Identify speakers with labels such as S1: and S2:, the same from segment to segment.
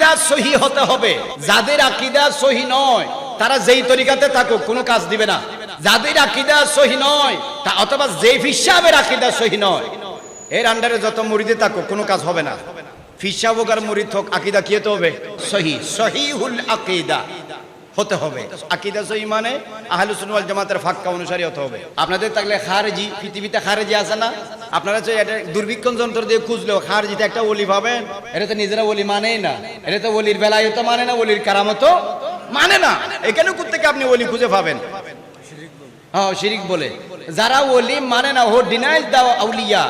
S1: আকীদা সহি হতে হবে। যাদের আকীদা সহি নয় তারা যেই তরিকাতে থাকুক কোনো কাজ দিবে না। যাদের আকীদা সহি নয় অথবা যেই পীর সাহেবের আকীদা সহি নয় এর আন্ডারে যত মুরিদে থাকুক কোনো কাজ হবে না। পীর সাহেব হোক আর মুরিদ হোক আকীদা কি হতে হবে? সহি, সহিহুল আকীদা হতে হবে। আকীদা সহি মানে আহলুস সুন্নাহ ওয়াল জামাতের ফাক্কা অনুসারী হতে হবে। আপনাদের থাকলে খারেজি, পৃথিবীতে খারেজি আছে না? আপনারা তো এটা দুর্ভিক্ষণ যন্ত্র দিয়ে খুঁজলেও খারেজিতে একটা ওলি পাবেন। এটা তো নিজেরা ওলি মানেই না, এটা তো ওলির বেলায়ত মানে না, ওলির কারামত মানে না। এখানে কোত্থেকে আপনি ওলি খুঁজে পাবেন? হ্যাঁ, শিরিক বলে যারা ওলি মানে না, হো ডিনাইজ দা আউলিয়া,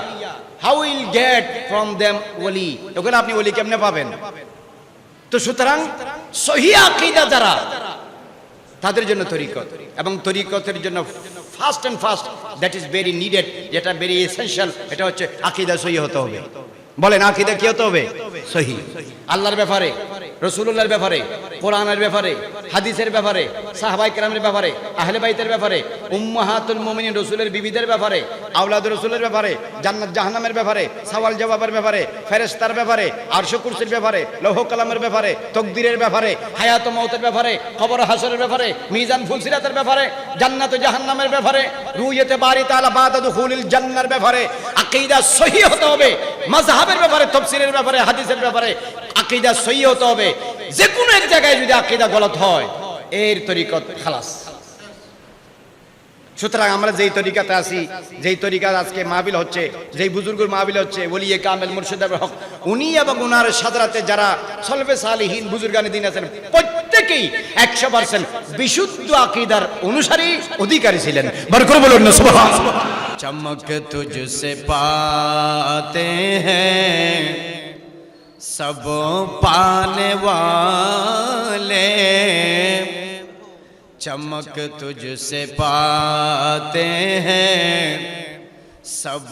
S1: how will get from them ওলি? ওখানে আপনি ওলি কেমনে পাবেন? তো সুতরাং সহি আকীদা যারা, তাদের জন্য তরিকত, এবং তরিকতের জন্য first and first that is very needed, যেটা ভেরি এসেনশিয়াল, এটা হচ্ছে আকীদা সহি হতে হবে। বলেন আকীদা কি হতে হবে? সহি। আল্লাহর ব্যাপারে, রাসূলুল্লাহর ব্যাপারে, কোরআনের ব্যাপারে, হাদিসের ব্যাপারে, সাহাবায়ে কেরামের ব্যাপারে, আহলে বাইতের ব্যাপারে, উম্মাহাতুল মুমিনিন রাসূলের বিবিদের ব্যাপারে, আওলাদুর রাসূলের ব্যাপারে, জান্নাত জাহান্নামের ব্যাপারে, সওয়াল জবাবের ব্যাপারে, ফেরেশতার ব্যাপারে, আরশ কুরসির ব্যাপারে, লৌহ কলমের ব্যাপারে, তাকদীরের ব্যাপারে, হায়াত ও মওতের ব্যাপারে, কবর হাসরের ব্যাপারে, মিজান ফুলসিরাতের ব্যাপারে, জান্নাত ও জাহান্নামের ব্যাপারে, রুয়ায়াতে বারি তাআলা বাদা দুখুলিল জান্নার ব্যাপারে আকীদা সহি হতে হবে। মাযহাবের ব্যাপারে, তাফসীরের ব্যাপারে, হাদিসের ব্যাপারে আকীদা সহি হতে হবে। যে কোনো এক জায়গায় যদি আকীদা গলত হয় এর তরিকত খালাস। সুতরাং আমরা যেই তরিকাতে আছি, যেই তরিকা আজকে মাহফিল হচ্ছে, যেই বুজুর্গের মাহফিল হচ্ছে, ওলিয়ে কামেল মুর্শিদ হক উনি এবং উনার সাদরাতে যারা সলফে সালিহিন বুজুর্গানে দিন আছেন প্রত্যেকেই 100% বিশুদ্ধ আকীদার অনুসারী অধিকারী ছিলেন। বরকত বলুন না সুবহানাল্লাহ। চমক তুঝসে পাতে হ্যাঁ सब पाने वाले, चमक तुझसे पाते हैं सब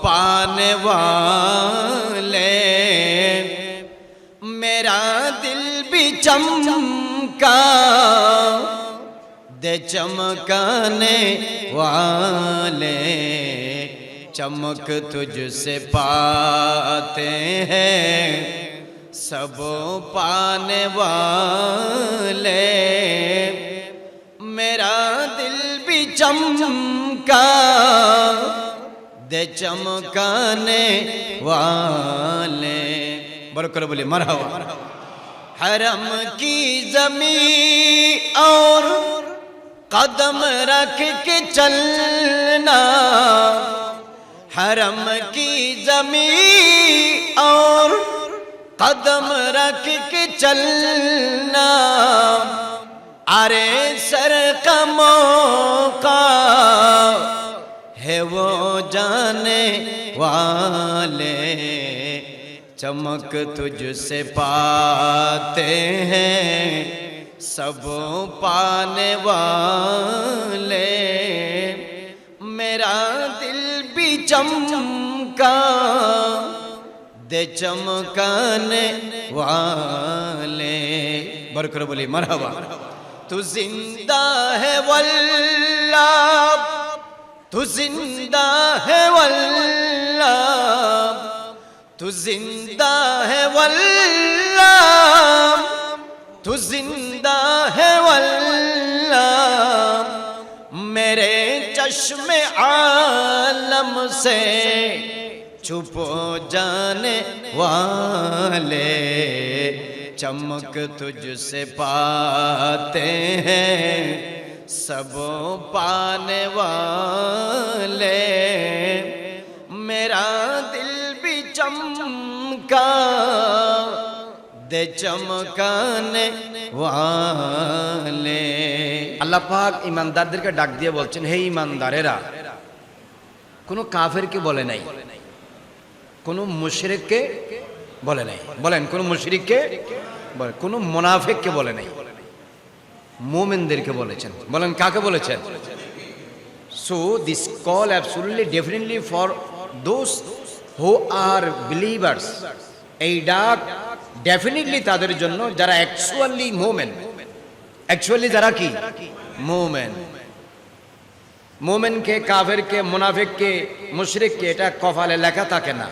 S1: पाने वाले, मेरा दिल भी चमका दे चमकाने वाले, चमक तुझसे पाते हैं सब पाने वाले, मेरा दिल भी चमका दे चमकाने वाले। बरकत बोले मरहबा। हरम की ज़मीं और कदम रख के चलना, हरम की ज़मीं और कदम रख के चलना, अरे सर का मौका है वो जाने वाले, चमक तुझसे पाते हैं सब पाने वाले, मेरा दिल भी चमका दे चमकाने वाले। बरकत बोली मरहबा। तू जिंदा है वल्लाह, तू जिंदा है वल्लाह, तू जिंदा है वल्लाह, तू जिंदा है वल्लाह, मेरे चश्मे आलम से छुप जाने वाले, चमक तुझसे पाते हैं सब पाने वाले, मेरा दिल भी चमका दे चमकाने वाले। আল্লাহ পাক ইমানদারদেরকে ডাক দিয়ে বলছেন, হে ইমানদারেরা, কোনো কাফেরকে বলে নাই, কোনো মুশরিককে বলে নাই। বলেন কোন মুশরিককে বলে, কোন মুনাফিককে বলে নাই, মুমিনদেরকে বলেছেন। বলেন কাকে বলেছেন? So this call absolutely definitely for those who are believers. এই ডাক ডেফিনেটলি তাদের জন্য যারা অ্যাকচুয়ালি মুমিন, অ্যাকচুয়ালি যারা কি মুমিন। মুমিনকে, কাফেরকে, মুনাফিককে, মুশরিককে এটা কপালে লেখা থাকে না,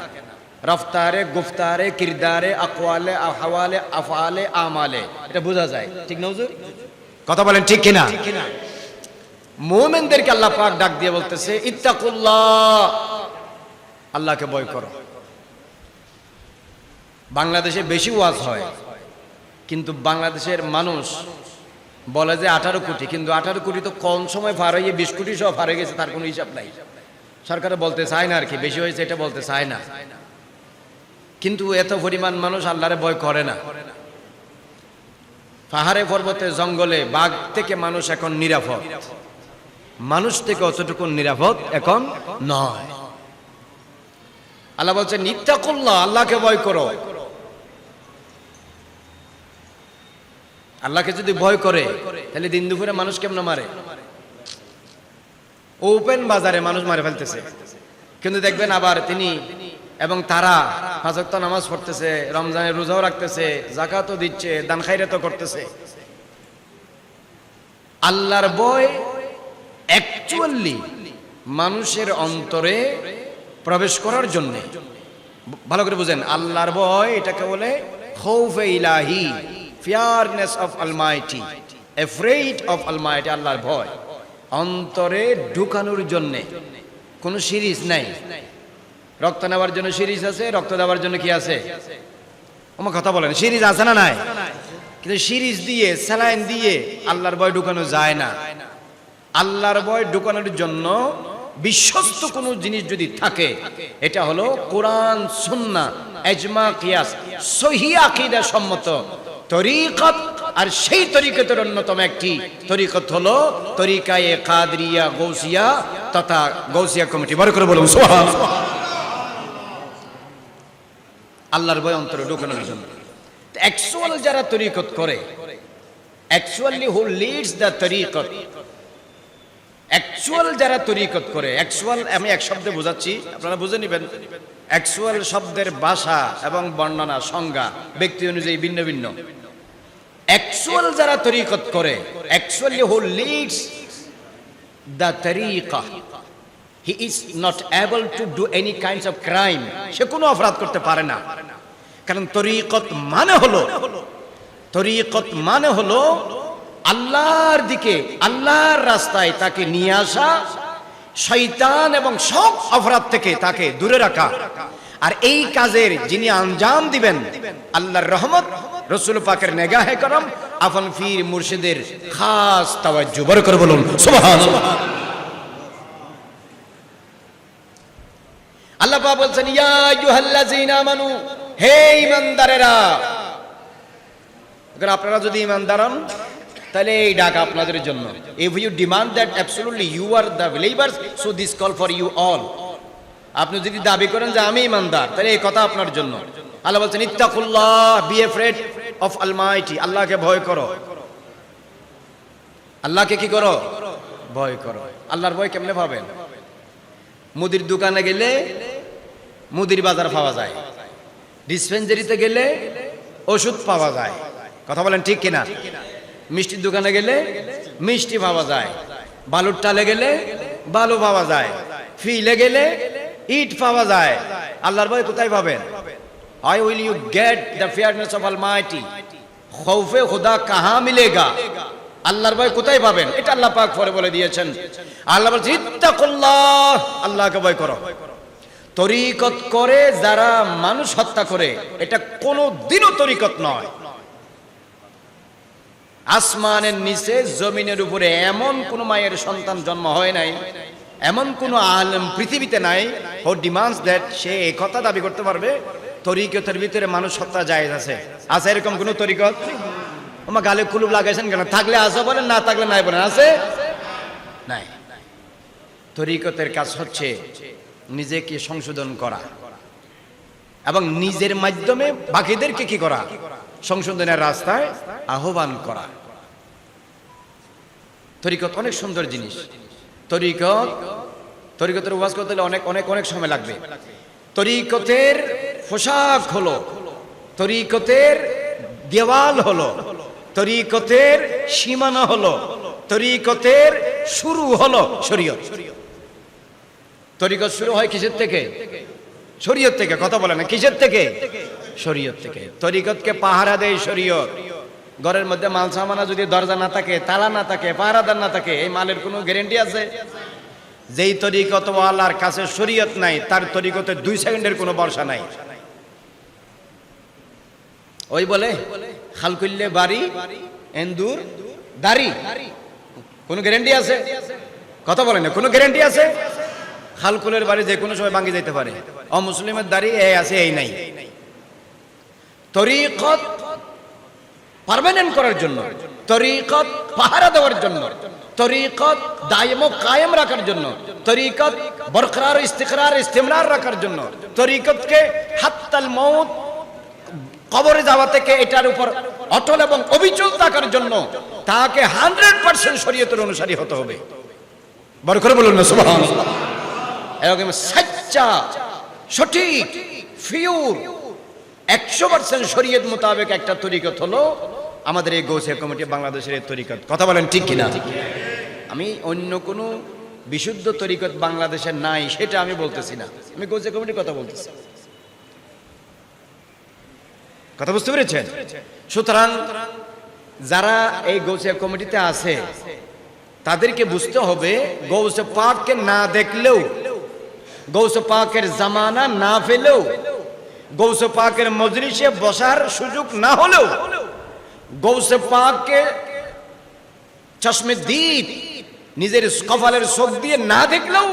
S1: রফতারে, গুফতারে, কিরদারে, আকওয়ালে, আহওয়ালে, আফআলে, আমালে, এটা বোঝা যায়। ঠিক না হুজুর? কথা বলেন ঠিক কিনা? মুমিনদেরকে আল্লাহ পাক ডাক দিয়ে বলতেছে ইত্তাকুল্লাহ, আল্লাহকে ভয় করো। বাংলাদেশে বেশি ওয়াজ হয়, কিন্তু বাংলাদেশের মানুষ বলে যে 18 কোটি, কিন্তু 18 কোটি তো কোন সময় পার হয়ে 20 কোটি সব পার হয়ে গেছে, তার কোনো হিসাব নাই। সরকার বলতে চায় না আর কি, বেশি হয়েছে এটা বলতে চায় না, কিন্তু এত পরিমাণ মানুষ আল্লাহরে ভয় করে না। পাহাড়ে পর্বতে জঙ্গলে বাঘ থেকে মানুষ এখন নিরাপদ, মানুষ থেকে অতটুকু নিরাপদ এখন নয়। আল্লাহ বলছেন ইত্তাকুল্লাহ, আল্লাহকে ভয় করো। আল্লাহকে যদি ভয় করে তাহলে দিন দুপুরে মানুষ কেমন মারে? ওপেন বাজারে মানুষ মারে ফেলতেছে, কিন্তু দেখবেন আবার তিনি এবং তারা 5 ওয়াক্ত নামাজ পড়তেছে, রমজানের রোজাও রাখতেছে, যাকাতও দিচ্ছে, দান খায়রাতও করতেছে। আল্লাহর ভয় অ্যাকচুয়ালি মানুষের অন্তরে প্রবেশ করার জন্য, ভালো করে বুঝেন, আল্লাহর ভয় এটাকে বলে খৌফে ইলাহি, ফিয়ারনেস অফ অলমাইটি, এফ্রেইড অফ অলমাইটি। আল্লাহর ভয় অন্তরে ঢুকানোর জন্য কোনো সিরিজ নাই। রক্ত নেওয়ার জন্য সিরিজ আছে, রক্ত দেওয়ার জন্য কি আছে? আমার কথা বলেন, সিরিজ আছে না নাই? কিন্তু সিরিজ দিয়ে, স্যালাইন দিয়ে আল্লাহর ভয় ঢুকানো যায় না। আল্লাহর ভয় ঢুকানোর জন্য বিশ্বস্ত কোনো জিনিস যদি থাকে, এটা হলো কোরআন, সুন্নাহ, ইজমা, কিয়াস, সহিহ আকীদা সম্মত তরিকত। আর সেই তরিকতের অন্যতম একটি তরিকত হলো তরিকায়ে কাদরিয়া, গৌসিয়া তথা গৌসিয়া কমিটি। বড় করে বলুন সুবহানাল্লাহ। আল্লাহর ভয় অন্তরে ঢুকানোর জন্য অ্যাকচুয়াল যারা তরিকত করে, অ্যাকচুয়ালি হু লিডস দ্য তরিকত, অ্যাকচুয়াল যারা তরিকত করে, অ্যাকচুয়াল আমি এক শব্দে বোঝাচ্ছি, আপনারা বুঝে নেবেন। অ্যাকচুয়াল শব্দের ভাষা এবং বর্ণনা, সংজ্ঞা ব্যক্তি অনুযায়ী ভিন্ন ভিন্ন। অ্যাকচুয়াল যারা তরিকত করে, অ্যাকচুয়ালি হু লিডস দ্য তরিকা, he is not able to do any kinds of crime. সে কোনো অপরাধ করতে পারে না, কারণ তরিকত মানে হলো আল্লাহর দিকে, আল্লাহর রাস্তায় তাকে নিয়ে আসা, শয়তান এবং সব অপরাধ থেকে তাকে দূরে রাখা। আর এই কাজের যিনি আঞ্জাম দিবেন, আল্লাহর রহমত, রাসূল পাকের নেগাহে করম, আফন ফির মুর্শিদের খাস তাওয়াজ্জু। বড় করে বলুন সুবহানাল্লাহ। আল্লাহ পাক বলছেন ইয়া আইয়ুহাল্লাযীনা আমানু, হে ঈমানদারেরা। আপনারা যদি ঈমানদার হন তাহলে এই ডাক আপনাদের জন্য। If you demand that absolutely you are the believers, so this call for you all. আপনি যদি দাবি করেন যে আমি ঈমানদার, তাহলে এই কথা আপনার জন্য। আল্লাহ বলছেন ইত্তাকুল্লাহ, বি এফ্রেড অফ অলমাইটি, আল্লাহকে ভয় করো। আল্লাহকে কি করো? ভয় করো। আল্লাহর ভয় কেমনে পাবেন? মুদির দোকানে গেলে মুদির বাজার পাওয়া যায়, ডিসপেন্সারিতে গেলে ওষুধ পাওয়া যায়। কথা বলেন ঠিক কিনা? মিষ্টির দোকানে গেলে মিষ্টি পাওয়া যায়, বালুর টালে গেলে বালু পাওয়া যায়, ফিলে গেলে ইট পাওয়া যায়। আল্লাহর ভয় কোথায় পাবেন? How will you get the fearness of Almighty? খৌফে খুদা কাহা মিলেগা? আল্লাহর ভয় কোথায় পাবেন? এটা আল্লাহ পাক পরে বলে দিয়েছেন। আল্লাহ বলছেন ইত্তাকুল্লাহ, আল্লাহকে ভয় করো। তরিকত করে যারা মানুষ হত্যা করে, এটা কোনো দিনও তরিকত নয়। আসমানের নিচে, জমিনের উপরে এমন কোন মায়ের সন্তান জন্ম হয় নাই, এমন কোন আলেম পৃথিবীতে নাই হু ডিমান্ডস দ্যাট সে এই কথা দাবি করতে পারবে তরিকতের ভিতরে মানুষ হত্যা জায়েজ আছে। আছে এরকম কোন তরিকত? আমার গালে কুলুপ লাগাইছেন কেন? থাকলে আছে বলেন, না থাকলে নাই বলেন। আছে নাই। তরিকতের কাজ হচ্ছে নিজেকে সংশোধন করা এবং নিজের মাধ্যমে বাকিদেরকে কি করা? সংশোধনের রাস্তায় আহ্বান করা। তরিকত অনেক সুন্দর জিনিস। তরিকতের ওয়াজ করতে হলে অনেক অনেক অনেক সময় লাগবে। তরিকতের পোশাক হলো, তরিকতের দেওয়াল হলো, তরিকতের সীমানা হলো, তরিকতের শুরু হলো শরীয়ত। তরিকত শুরু হয় কিসের থেকে? শরীয়ত থেকে। কথা বলে না, কিসের থেকে? শরীয়ত থেকে। তরিকতকে পাহারা দেয় শরীয়ত। ঘরের মধ্যে মাল সামানা যদি দরজা না থাকে, তালা না থাকে, পাহারাদার না থাকে, এই মালের কোনো গ্যারান্টি আছে? যেই তরিকত ওয়ালার কাছে শরীয়ত নাই, তার তরিকতে 2 সেকেন্ডের কোনো ভরসা নাই। ওই বলে খাল করলে বাড়ি, এন্দুর দাড়ি, কোনো গ্যারান্টি আছে? কথা বলে না, কোনো গ্যারান্টি আছে? খালকুলের বাড়ি যে কোনো সময় ভাঙে যেতে পারে। অমুসলিমের দাড়ি এই আছে এই নাই। তরিকত পার্মানেন্ট করার জন্য, তরিকত পাহারা দেওয়ার জন্য, তরিকত দায়ম কায়েম রাখার জন্য, তরিকত বরকরার ইস্তিকরার ইস্তিমরার রাখার জন্য, তরিকতকে হাত্তাল মউত, কবরে যাওয়া থেকে এটার উপর অটল এবং অবিচল থাকার জন্য তাকে 100% শরীয়তের অনুসারী হতে হবে। বড় করে বলুন না সুবহানাল্লাহ। এরকম সচ্চা, সঠিক, পিওর 100% শরীয়ত মোতাবেক একটা তরিকত হলো আমাদের এই গৌসিয়া কমিটি বাংলাদেশের এই তরিকত। কথা বলেন ঠিক কিনা? আমি অন্য কোনো বিশুদ্ধ তরিকত বাংলাদেশের নাই সেটা আমি বলতেছি না, আমি গৌসিয়া কমিটির কথা বলতেছি। কথা বুঝতে পেরেছেন? সুতরাং যারা এই গৌসিয়া কমিটিতে আছে তাদেরকে বুঝতে হবে গৌসে পাককে না দেখলেও, গৌসে পাকের জামানা না পেলেও, গৌসে পাকের মজলিসে বসার সুযোগ না হলেও, গৌসে পাককে চশমে দ্বীপ নিজের কপালের চোখ দিয়ে না দেখলেও,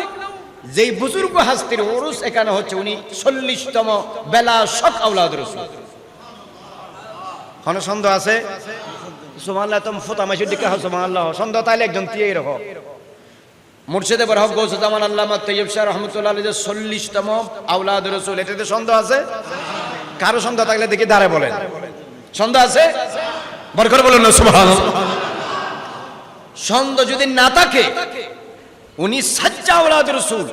S1: যেই বুজুর্গ হাস্তির ওরস এখানে হচ্ছে, উনি 40তম বেলা শক আওলাদ রাসূল। কোনো সন্দেহ আছে? সুবহানাল্লাহ। তুমি ফোতা মাসির দিকে হাও সুবহানাল্লাহ। সন্দেহ তাইলে একজন তিয়েই রাখো। মুর্শিদে বরহক গৌসে জামান আল্লামা তৈয়ব শাহ রহমতুল্লাহ আলাইহি 40তম আওলাদ রাসূল, এটাতে সন্দেহ আছে? কারো সন্দেহ থাকলে দেখি দাঁড়ে বলেন। সন্দেহ আছে? বড় করে বলুন না সুবহানাল্লাহ। সন্দেহ যদি না থাকে, উনি সাচ্চা আওলাদ রাসূল,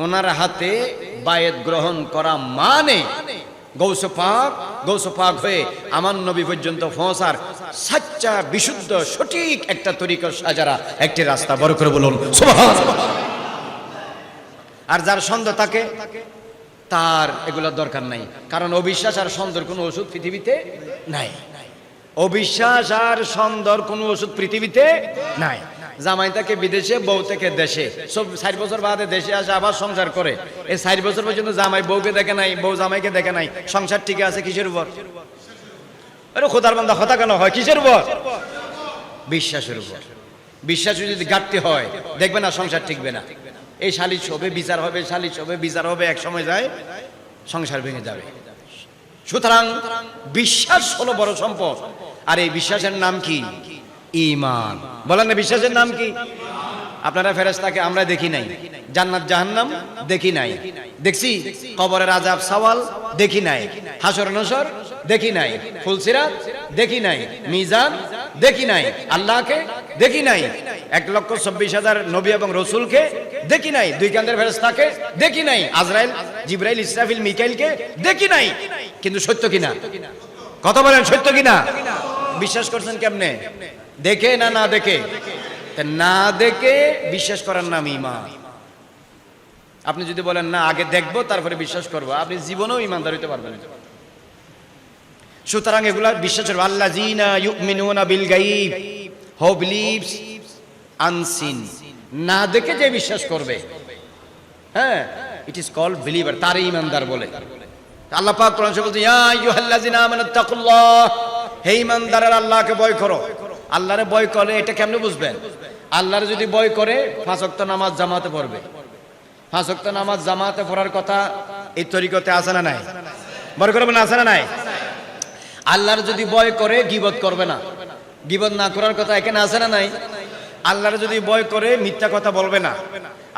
S1: ওনার হাতে বায়াত গ্রহণ করা মানে গৌসে পাক হয়ে আমার নবী পর্যন্ত পৌঁছার সাচ্চা, বিশুদ্ধ, সঠিক একটা তরিকত সাজারা একটি রাস্তা। বড় করে বলুন সুবহানাল্লাহ। আর যার সন্দেহ থাকে তার এগুলো দরকার নাই, কারণ অবিশ্বাস আর সন্দেহের কোনো ওষুধ পৃথিবীতে নাই। অবিশ্বাস আর সন্দেহের কোনো ওষুধ পৃথিবীতে নাই। জামাই থেকে বিদেশে, বউ থেকে দেশে, সব 4 বছর বাদে দেশে আসে, আবার সংসার করে। এই 4 বছর পর্যন্ত জামাই বউকে দেখে নাই, বউ জামাইকে দেখে নাই, সংসার ঠিক আছে কিসের উপর? আরে খোদার বান্দা কথা কেন হয়? কিসের উপর? বিশ্বাসের উপর। বিশ্বাস যদি ঘাটতি হয়, দেখবে না সংসার টিকবে না। এই সালিশ হবে, বিচার হবে, সালিশ হবে, বিচার হবে, এক সময় যায় সংসার ভেঙে যাবে। সুতরাং বিশ্বাস হলো বড় সম্পদ। আর এই বিশ্বাসের নাম কি? ঈমান। বলেন না, বিশ্বাসের নাম কি? আপনারা ফেরেশতাকে আমরা দেখি নাই, জান্নাত জাহান্নাম দেখি নাই, দেখছি কবরের আযাব সওয়াল দেখি নাই, হাসর নসর দেখি নাই, ফুলসিরাত দেখি নাই, মিজান দেখি নাই, আল্লাহকে দেখি নাই, 1,24,000 নবী এবং রাসূলকে দেখি নাই, 2 কাঁধের ফেরেশতাকে দেখি নাই, আজরাইল, জিবরাইল, ইসরাফিল, মিকাইলকে দেখি নাই। কিন্তু সত্য কিনা? কথা বলেন, সত্য কিনা? বিশ্বাস করছেন কেমনে? দেখে না না দেখে? না দেখে বিশ্বাস করার নাম ঈমান। আপনি যদি বলেন না আগে দেখবো তারপরে বিশ্বাস করবো, আপনি জীবনেও ঈমানদার হইতে পারবেন না। সুতরাং এগুলা বিশ্বাস করবে। আল্লাযীনা ইউমিনুনা বিল গায়ব, হু বিলিভস আনসিন। না দেখে যে বিশ্বাস করবে, হ্যাঁ, ইট ইজ কল্ড বিলিভার, তার ঈমানদার বলে। আল্লাহ পাক কোরআন শরীফে বলছেন, ইয়া আইয়ুহাল্লাযীনা আমানুত্তাকুল্লাহ, হে ঈমানদাররা আল্লাহকে ভয় করো। আল্লাহরে ভয় করে এটা কেমনে বুঝবেন? আল্লাহরে যদি ভয় করে 5 ওয়াক্ত নামাজ জামাতে পড়বে। 5 ওয়াক্ত নামাজ জামাতে পড়ার কথা এই তরিকতে আছে না নাই? বড় করবেন, আছে না নাই? আল্লাহর যদি ভয় করে গীবত করবে না, গীবত না করার কথা এখানে আছে না নাই? আল্লাহর যদি ভয় করে মিথ্যা কথা বলবে না,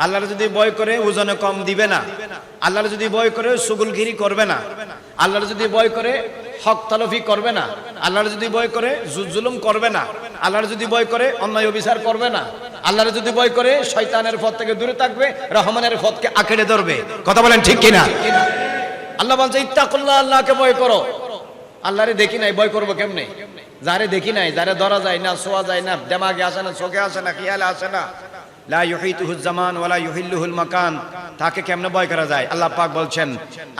S1: আল্লাহর যদি ভয় করে ওজনে কম দিবে না, আল্লাহর যদি ভয় করে সুগুলগিরি করবে না, আল্লাহর যদি ভয় করে হক তলফি করবে না, আল্লাহর যদি ভয় করে জুলুম করবে না, আল্লাহর যদি ভয় করে অন্যায় অবিচার করবে না, আল্লাহর যদি ভয় করে শয়তানের পথ থেকে দূরে থাকবে, রহমানের পথকে আঁকড়ে ধরবে। কথা বলেন ঠিক কিনা? আল্লাহ বলছে ইত্তাকুল্লাহ, আল্লাহকে ভয় করো। আল্লাহরে দেখি নাই, ভয় করবো কেমনে? যারে দেখি নাই, যারে ধরা যায় না, ছোঁয়া যায় না, দেমাগে আসে না, চোখে আসে না, খেয়ালে আসে না, লা ইউহিতুহুজ জামান ওয়ালা ইউহিল্লুহুল মাকান, তাকে কেমনে ভয় করা যায়? আল্লাহ পাক বলছেন,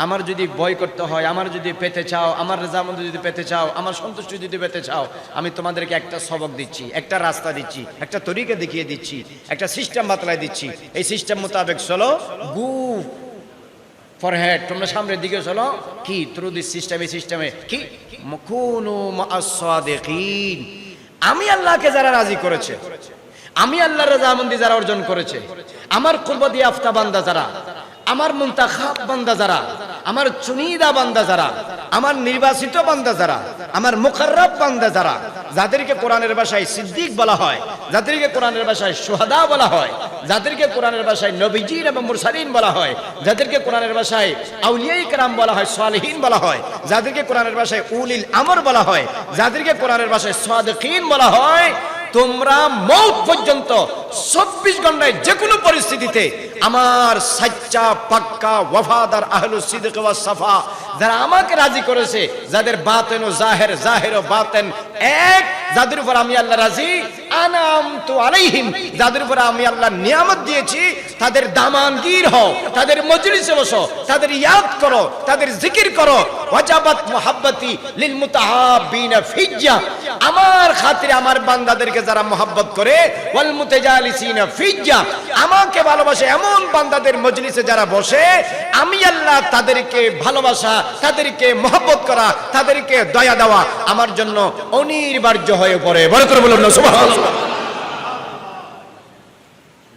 S1: আমার যদি ভয় করতে হয়, আমার যদি পেতে চাও, আমার রেজামন্দ যদি পেতে চাও, আমার সন্তুষ্টি যদি পেতে চাও, আমি তোমাদেরকে একটা সবক দিচ্ছি, একটা রাস্তা দিচ্ছি, একটা তরিকা দেখিয়ে দিচ্ছি, একটা সিস্টেম বাতলাই দিচ্ছি। এই সিস্টেম মোতাবেক চলো, গু ফরহেড, তোমরা সামনের দিকে চলো। কি থ্রু দিস সিস্টেম, এই সিস্টেমে কি কুনু মা'আস সাদিকিন, আমি আল্লাহকে যারা রাজি করেছে, আমি আল্লাহর রাজামন্দি যারা অর্জন করেছে, আমার কুরবাতি আফতা বান্দা যারা, আমার মুনতাখাব বান্দা যারা, আমার চুনিদা বান্দা যারা, আমার নির্বাচিত বান্দা যারা, আমার মুকাররব বান্দা যারা, যাদেরকে কোরআনের ভাষায় সিদ্দিক বলা হয়, যাদেরকে কোরআনের ভাষায় শুহাদা বলা হয়, যাদেরকে কোরআনের ভাষায় নবীজিন এবং মুরসালিন বলা হয়, যাদেরকে কোরআনের ভাষায় আউলিয়ায়ে কেরাম বলা হয়, সালেহিন বলা হয়, যাদেরকে কোরআনের ভাষায় উলিল আমর বলা হয়, যাদেরকে কোরআনের ভাষায় সাদিকিন বলা হয়, তোমরা মৌত পর্যন্ত 24 ঘন্টায় যে কোনো পরিস্থিতিতে আমার সাচ্চা পাক্কা ওয়াফাদার আহলুস সিদক ওয়াস সাফা যারা আমাকে রাজি করেছে, যাদের বাতেন ও জাহের, জাহের ও বাতেন এক, যাদের উপর আমি আল্লাহ রাজি, আনামতু আলাইহিম, যাদের উপর আমি আল্লাহ নিয়ামত দিয়েছি, তাদের দামানগীর হও, তাদের মজলিসে বসো, তাদের ইয়াদ করো, তাদের জিকির করো। ওয়াজাবাত মুহাব্বতি লিল মুতাহাব্বিনা ফিজ্জা, আমার খাতিরে আমার বান্দাদেরকে যারা মুহাব্বত করে, ওয়াল মুতাজালিসিনা ফিজ্জা, আমাকে ভালোবাসে এমন বান্দাদের মজলিসে যারা বসে, আমি আল্লাহ তাদেরকে ভালোবাসা, তাদেরকে মুহাব্বত করা, তাদেরকে দয়া দেওয়া আমার জন্য অনিবার্য হয়ে পড়ে। বড় করে বলুন না সুবহানাল্লাহ।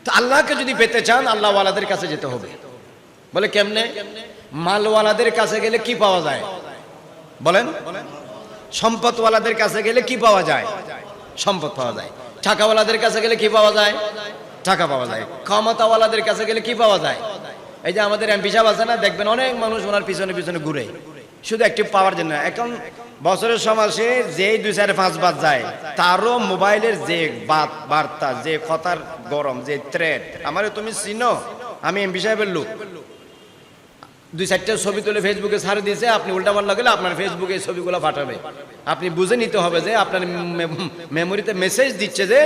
S1: তো আল্লাহকে যদি পেতে চান, আল্লাহ ওয়ালাদের কাছে যেতে হবে। বলে কেমনে? মালওয়ালাদের কাছে গেলে কি পাওয়া যায় বলেন? সম্পদওয়ালাদের কাছে গেলে কি পাওয়া যায়? সম্পদ পাওয়া যায়। টাকাওয়ালাদের কাছে গেলে কি পাওয়া যায়? টাকা পাওয়া যায়। ক্ষমতাওয়ালাদের কাছে গেলে কি পাওয়া যায়? এই যে আমাদের এমপি সাহেব আছে না, দেখবেন অনেক মানুষ ওনার পিছনে পিছনে ঘুরে শুধু একটি পাওয়ার জন্য। এখন বছরের সমাজে যে 2-4-5 বার যায়, তারও মোবাইলের যে বার্তা, যে কথার গরম, যে থ্রেট, আমারে তুমি চিনো, আমি এমপি সাহেবের লোক, 2-4টা ছবি তুলে ফেসবুকে ছাড়ে দিয়েছে, আপনি উল্টা পাল্টা গেলে আপনার ফেসবুকে এই ছবিগুলো পাঠাবে। আপনি বুঝে নিতে হবে যে আপনার মেমোরিতে মেসেজ দিচ্ছে যে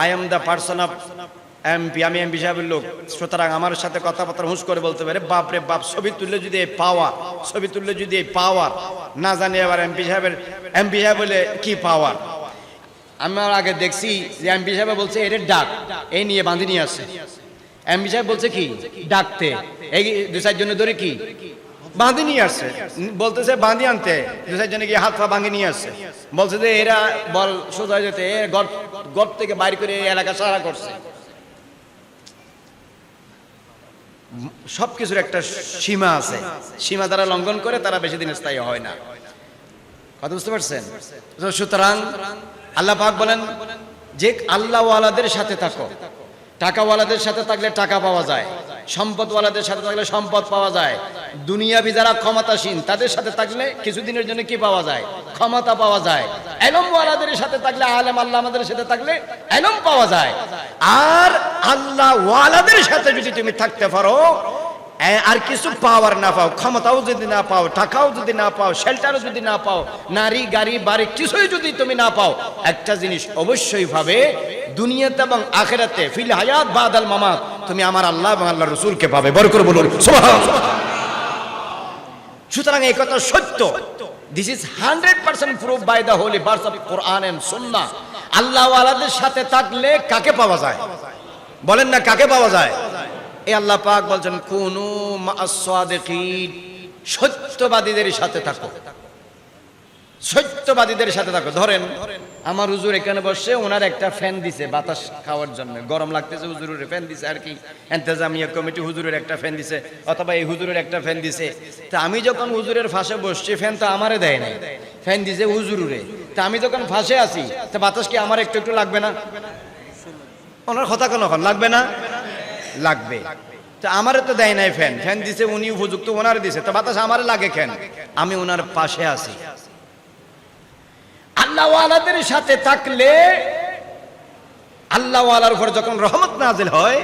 S1: I am the person of MP, আমি এমপি সাহেবের লোক, সুতরাং আমার সাথে কথাবার্তা হুঁশ করে বলতে পারে। বাপরে বাপ, ছবি তুললে যদি এই পাওয়ার, ছবি তুললে যদি এই পাওয়ার, না জানি আবার এমপি সাহেব বলে কি পাওয়ার। আমার আগে দেখছি যে এমপি সাহেব বলছে এর ডাক, এই নিয়ে বাঁধি নিয়ে আসে। এমপি সাহেব বলছে কি ডাকতে, এই 2-4 জনের ধরে কি বাঁধি নিয়ে আসছে, বলতেছে বাঁধি আনতে, 2-4 জনে গিয়ে হাত পা ভাঙে নিয়ে আসছে, বলছে যে এরা বল সোজা যেতে, গর্ত থেকে বাইর করে এলাকা সারা করছে। সবকিছুর একটা সীমা আছে, সীমা যারা লঙ্ঘন করে তারা বেশি দিন স্থায়ী হয় না। কথা বুঝতে পারছেন? সুতরাং আল্লাহ পাক বলেন যে আল্লাহ ওয়ালাদের সাথে থাকো। টাকাওয়ালাদের সাথে থাকলে টাকা পাওয়া যায়, সম্পদওয়ালাদের সাথে থাকলে সম্পদ পাওয়া যায়। দুনিয়াবি যারা ক্ষমতাসীন তাদের সাথে থাকলে কিছুদিনের জন্য কি পাওয়া যায়? ক্ষমতা পাওয়া যায়। এলমওয়ালাদের সাথে থাকলে, আলেম আল্লাহ আমাদের সাথে থাকলে এলম পাওয়া যায়। আর আল্লাহ ওয়ালাদের সাথে যদি তুমি থাকতে পারো, আর কিছু পাওয়ার না পাও, ক্ষমতাও যদি না পাও, টাকাও যদি না পাও, শেল্টারও যদি না পাও, নারী গাড়ি বাড়ি কিছুই যদি তুমি না পাও, একটা জিনিস অবশ্যই পাবে, দুনিয়াতে এবং আখিরাতে, ফিল হায়াত বাদাল মামাত, তুমি আমার আল্লাহ এবং আল্লাহর রাসূলকে পাবে। বড় করে বলুন সুবহানাল্লাহ। সুতরাং এই কথা সত্য। This is 100% proof by the holy verse of Quran and Sunnah. Allah ওয়ালাদের সাথে থাকলে কাকে পাওয়া যায় বলেন না? কাকে পাওয়া যায়? এই আল্লাহ পাক বলছেন কুনু মা'আস সাদিকিন, সত্যবাদীদের সাথে থাকো, সত্যবাদীদের সাথে থাকো। ধরেন আমার হুজুর এখানে বসে, ওনার একটা ফ্যান দিছে বাতাস খাওয়ার জন্য, গরম লাগতেছে, হুজুরের ফ্যান দিছে আর কি, ইন্তেজামিয়া কমিটি হুজুরের একটা ফ্যান দিছে, অথবা এই হুজুরের একটা ফ্যান দিছে। তা আমি যখন হুজুরের ফাঁসে বসছি, ফ্যান তো আমারে দেয় নাই, ফ্যান দিছে হুজুরে। তা আমি যখন ফাঁসে আছি, তা বাতাস কি আমার একটু একটু লাগবে না? ওনার কথা কোনো লাগবে না? লাগবে। তা আমারে তো দেয় নাই ফ্যান, ফ্যান দিছে উনি উপযুক্ত, ওনারে দিছে, তো বাতাস আমারে লাগে কেন? আমি ওনার পাশে আছি। আল্লাহ ওয়ালাদের সাথে থাকলে, আল্লাহ ওয়ালার উপর যখন রহমত নাজিল হয়,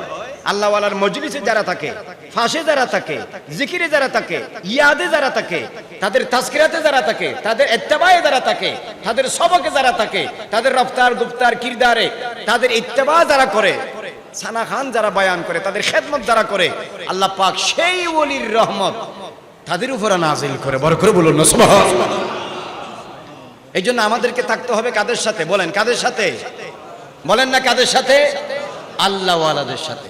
S1: আল্লাহ ওয়ালার মজলিসে যারা থাকে, ফাঁসে যারা থাকে, জিকিরে যারা থাকে, ইয়াদে যারা থাকে, তাদের তাজকিরাতে যারা থাকে, তাদের ইত্তেবায়ে যারা থাকে, তাদের সবকে যারা থাকে, তাদের রফতার গুফতার কিরদারে তাদের ইত্তেবা যারা করে, সানা খান যারা বয়ান করে, তাদের খেদমত যারা করে, আল্লাহ পাক সেই ওলির রহমত তাদের উপরে নাজিল করে। বড় করে বলুন না সুবহানাল্লাহ। এই জন্য আমাদেরকে থাকতে হবে কাদের সাথে? বলেন কাদের সাথে? বলেন না কাদের সাথে? আল্লাহ ওয়ালাদের সাথে।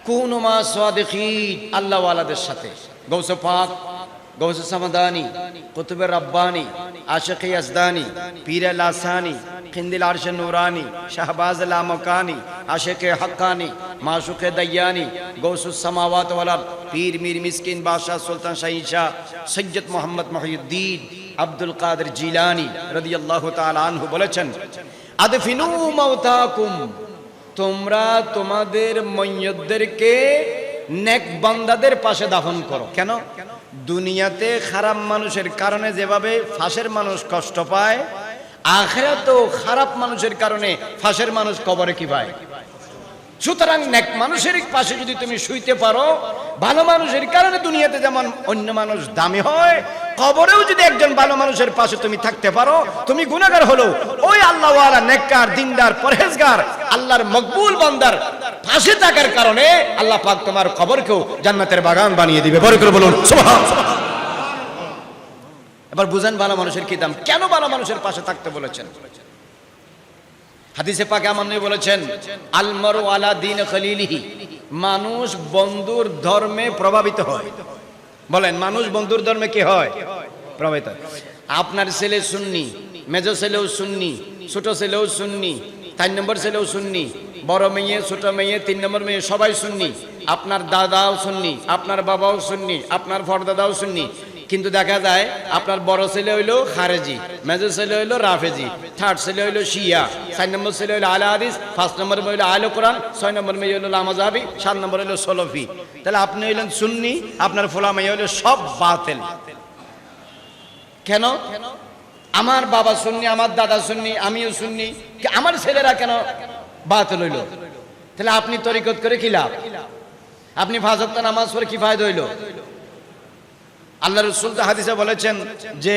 S1: কুনু মা সাদিকিন, আল্লাহ ওয়ালাদের সাথে। গৌসে পাক, গৌসে সামাদানি, কুতুবে রব্বানি, আশিক ইয়াজদানি, পীর লাসানি, খিন্দিল আরশ নূরানি, শাহবাজ লামকানি, আশিক হক্কানি, মাশুক দয়ানি, গৌসুস সামাওয়াত ওয়াল আরদ, পীর মীর মিসকিন বাদশাহ সুলতান শাহী শাহ সৈয়দ মোহাম্মদ মহিউদ্দিন আব্দুল কাদের জিলানী রাদিয়াল্লাহু তাআলা আনহু বলেছেন, আদফিনু মাউতাকুম, তোমরা তোমাদের মইয়তদেরকে নেক বান্দাদের পাশে দাফন করো। কেন? দুনিয়াতে খারাপ মানুষের কারণে যেভাবে ফাঁসের মানুষ কষ্ট পায়, আখিরাতেও খারাপ মানুষের কারণে ফাঁসের মানুষ কবরে কি পায়? সুতরাং নেক মানুষের পাশে যদি তুমি শুইতে পারো, ভালো মানুষের কারণে দুনিয়াতে যেমন অন্য মানুষ দামি হয়, কবরেও যদি একজন ভালো মানুষের পাশে তুমি থাকতে পারো, তুমি গুনাহগার হলো ওই আল্লাহওয়ালা নেককার দিনদার পরহেজগার আল্লাহর মকবুল বান্দার পাশে থাকার কারণে আল্লাহ পাক তোমার কবরকেও জান্নাতের বাগান বানিয়ে দিবে। বড় করে বলুন সুবহানাল্লাহ। এবার বুঝেন ভালো মানুষের কি দাম, কেন ভালো মানুষের পাশে থাকতে বলেছেন। হাদিসে পাকে আমার নবী বলেছেন, আল মারউ আলা দীন খলিলিহি, মানুষ বন্ধুর ধর্মে প্রভাবিত হয়। বলেন মানুষ বন্ধুর ধর্মে কি হয়? প্রভাবিত। আপনার ছেলে সুন্নি, মেজো ছেলেও সুন্নি, ছোট ছেলেও সুন্নি, 4 নম্বর ছেলেও সুন্নি, বড় মেয়ে, ছোট মেয়ে, 3 নম্বর মেয়ে, সবাই সুন্নি। আপনার দাদাও সুন্নি, আপনার বাবাও সুন্নি, আপনার পরদাদাও সুন্নি। কিন্তু দেখা যায় আপনার বড় ছেলে হইলো খারেজি, মেজর ছেলে হইলো রাফেজি, থার্ড ছেলে হইলো শিয়া, 4 নম্বর ছেলে হইলো আলে হাদিস, 5 নম্বর মেয়ে হইলো আলে কোরআন, 6 নম্বর মেয়ে হইলো লামাজাবি, 7 নম্বর হইলো সলফি। তাহলে আপনি হইলেন সুন্নি, আপনার ফোলা মেয়ে হইলো সব বাতিল। কেন? আমার বাবা সুন্নি, আমার দাদা সুন্নি, আমিও সুন্নি, আমার ছেলেরা কেন বাতিল হইল? তাহলে আপনি তরিকত করে কি লাভ? আপনি 5 ওয়াক্ত নামাজ পড়ে কি ফায়দা হইল? আল্লাহ রাসূল তো হাদিসে বলেছেন যে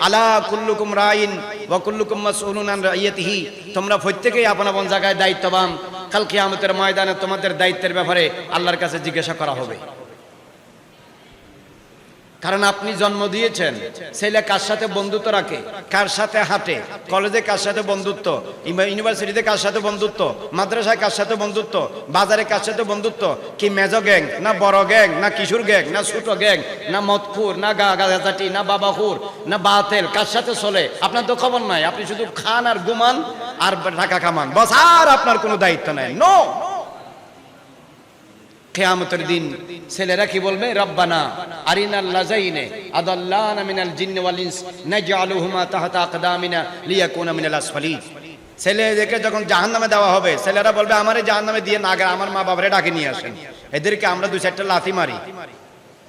S1: আলা কুল্লুকুম রাইন ওয়া কুল্লুকুম মাসউলুন আন রাইয়াতিহি, তোমরা প্রত্যেকেই আপন আপন জায়গায় দায়িত্ববান, কাল কিয়ামতের ময়দানে তোমাদের দায়িত্বের ব্যাপারে আল্লাহর কাছে জিজ্ঞাসা করা হবে। কারণ আপনি জন্ম দিয়েছেন, ছেলে কার সাথে বন্ধুত্ব রাখে, কার সাথে হাঁটে, কলেজে কার সাথে বন্ধুত্ব, ইউনিভার্সিটিতে কার সাথে বন্ধুত্ব, মাদ্রাসায় কার সাথে বন্ধুত্ব, বাজারে কার সাথে বন্ধুত্ব, কি মেজো গ্যাং না বড় গ্যাং না কিশোর গ্যাং না ছোট গ্যাং না মদখুর না গাঁজাটি না বাবাখুর না বাতেল, কার সাথে চলে আপনার তো খবর নাই। আপনি শুধু খান আর ঘুমান আর টাকা কামান, বস, আর আপনার কোনো দায়িত্ব নাই। নো, কিয়ামতের দিন ছেলেরা কি বলবে? রব্বানা আরিনাল লাযাইনে আদাল্লানা মিনাল জিন্নি ওয়াল ইনস নাজআলুহুমা তাহতা আকদামিনা লিয়াকুনা মিনাল আসফালিন। ছেলেদেরকে যখন জাহান্নামে দেওয়া হবে, ছেলেরা বলবে আমারে জাহান্নামে দিয়ে না, আগে আমার মা বাবারে ডাকে নিয়ে আসেন, এদেরকে আমরা 2-4টা লাথি মারি।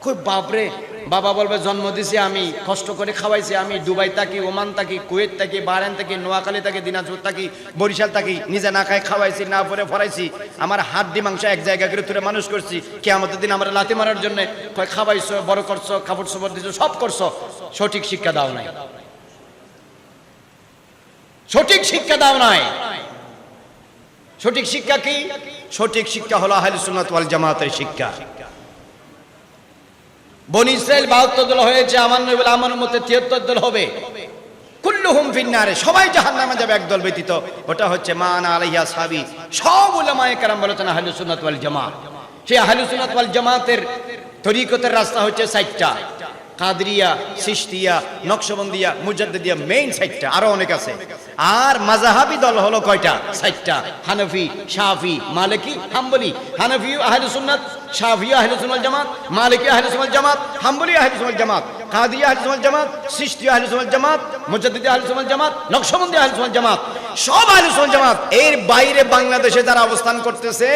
S1: খুব বাপরে, বাবা বলবে জন্ম দিছি আমি, কষ্ট করে খাওয়াইছি আমি, দুবাই থাকি, ওমান থাকি, কুয়েত থাকি, বাহরাইন থাকি, নোয়াখালী থাকি, দিনাজপুর থাকি, বরিশাল থাকি, নিজে না খাই খাওয়াইছি, না পরে ফরাইছি, আমার হাড্ডি মাংস এক জায়গা করে তুলে মানুষ করছি, কিয়ামতের দিন আমরা লাথি মারার জন্য খাওয়াইছো, বড় করছো, কাপড় চোপড় দিছো, সব করছো, সঠিক শিক্ষা দাও নাই। সঠিক শিক্ষা দাও নাই। সঠিক শিক্ষা কি? সঠিক শিক্ষা হলো আহলে সুন্নাত ওয়াল জামাতের শিক্ষা। বনি ইসরাইল 72 দল হয়েছে, আমার নবী বলে আমার উম্মতে 73 দল হবে, কুল্লুহুম ফিন্নারে, সবাই জাহান্নামে যাবে এক দল ব্যতীত, ওটা হচ্ছে মান আলাইহা সাহাবী। সব উলামায়ে কেরাম বলেছেন আহলে সুন্নাত ওয়াল জামাত। সেই আহলে সুন্নাত ওয়াল জামাতের তরিকতের রাস্তা হচ্ছে 4টা, কাদরিয়া, চিশতিয়া, নকশবন্দিয়া, মুজাদ্দিদিয়া, মেইন 4টা, আরো অনেক আছে। আর মাযহাবী দল হলো কয়টা? 4টা, হানাফি, শাফি, মালিকি, হাম্বলি। হানাফি আহলে সুন্নাত, শাফি আহলে সুন্নাত জামাত, মালিকি আহলে সুন্নাত জামাত, হাম্বলি আহলে সুন্নাত জামাত, কাদিয়া আহলে সুন্নাত জামাত, চিশতিয়া আহলে সুন্নাত জামাত, মুজাদ্দিদি আহলে সুন্নাত জামাত, নকশবন্দি আহলে সুন্নাত জামাত, সব আহলে সুন্নাত জামাত। এর বাইরে বাংলাদেশে যারা অবস্থান করতেছে,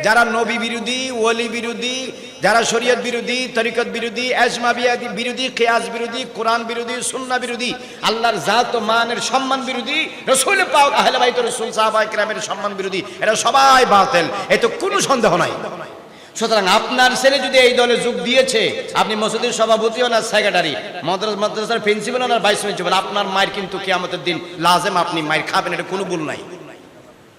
S1: যারা নবী বিরোধী, ওলি বিরোধী, যারা শরীয়ত বিরোধী, তরিকত বিরোধী, ইজমা বিরোধী, কিয়াস বিরোধী, কোরআন বিরোধী, সুন্নাহ বিরোধী, আল্লাহর জাত ও মানের সম্মান বিরোধী, রাসূল পাক আহলে বাইত রাসূল সাহাবায়ে কেরামের সম্মান বিরোধী, এরা সবাই বাতিল, এতে কোনো সন্দেহ নাই। সুতরাং আপনার ছেলে যদি এই দলে যোগ দিয়েছে, আপনি মসজিদের সভাপতি হন আর সেক্রেটারি, মাদ্রাসার প্রিন্সিপাল হন আর ভাইস প্রিন্সিপাল, আপনার মায়ের কিন্তু কিয়ামতের দিন লাজেম আপনি মায়ের খাবেন, এটা কোনো ভুল নাই।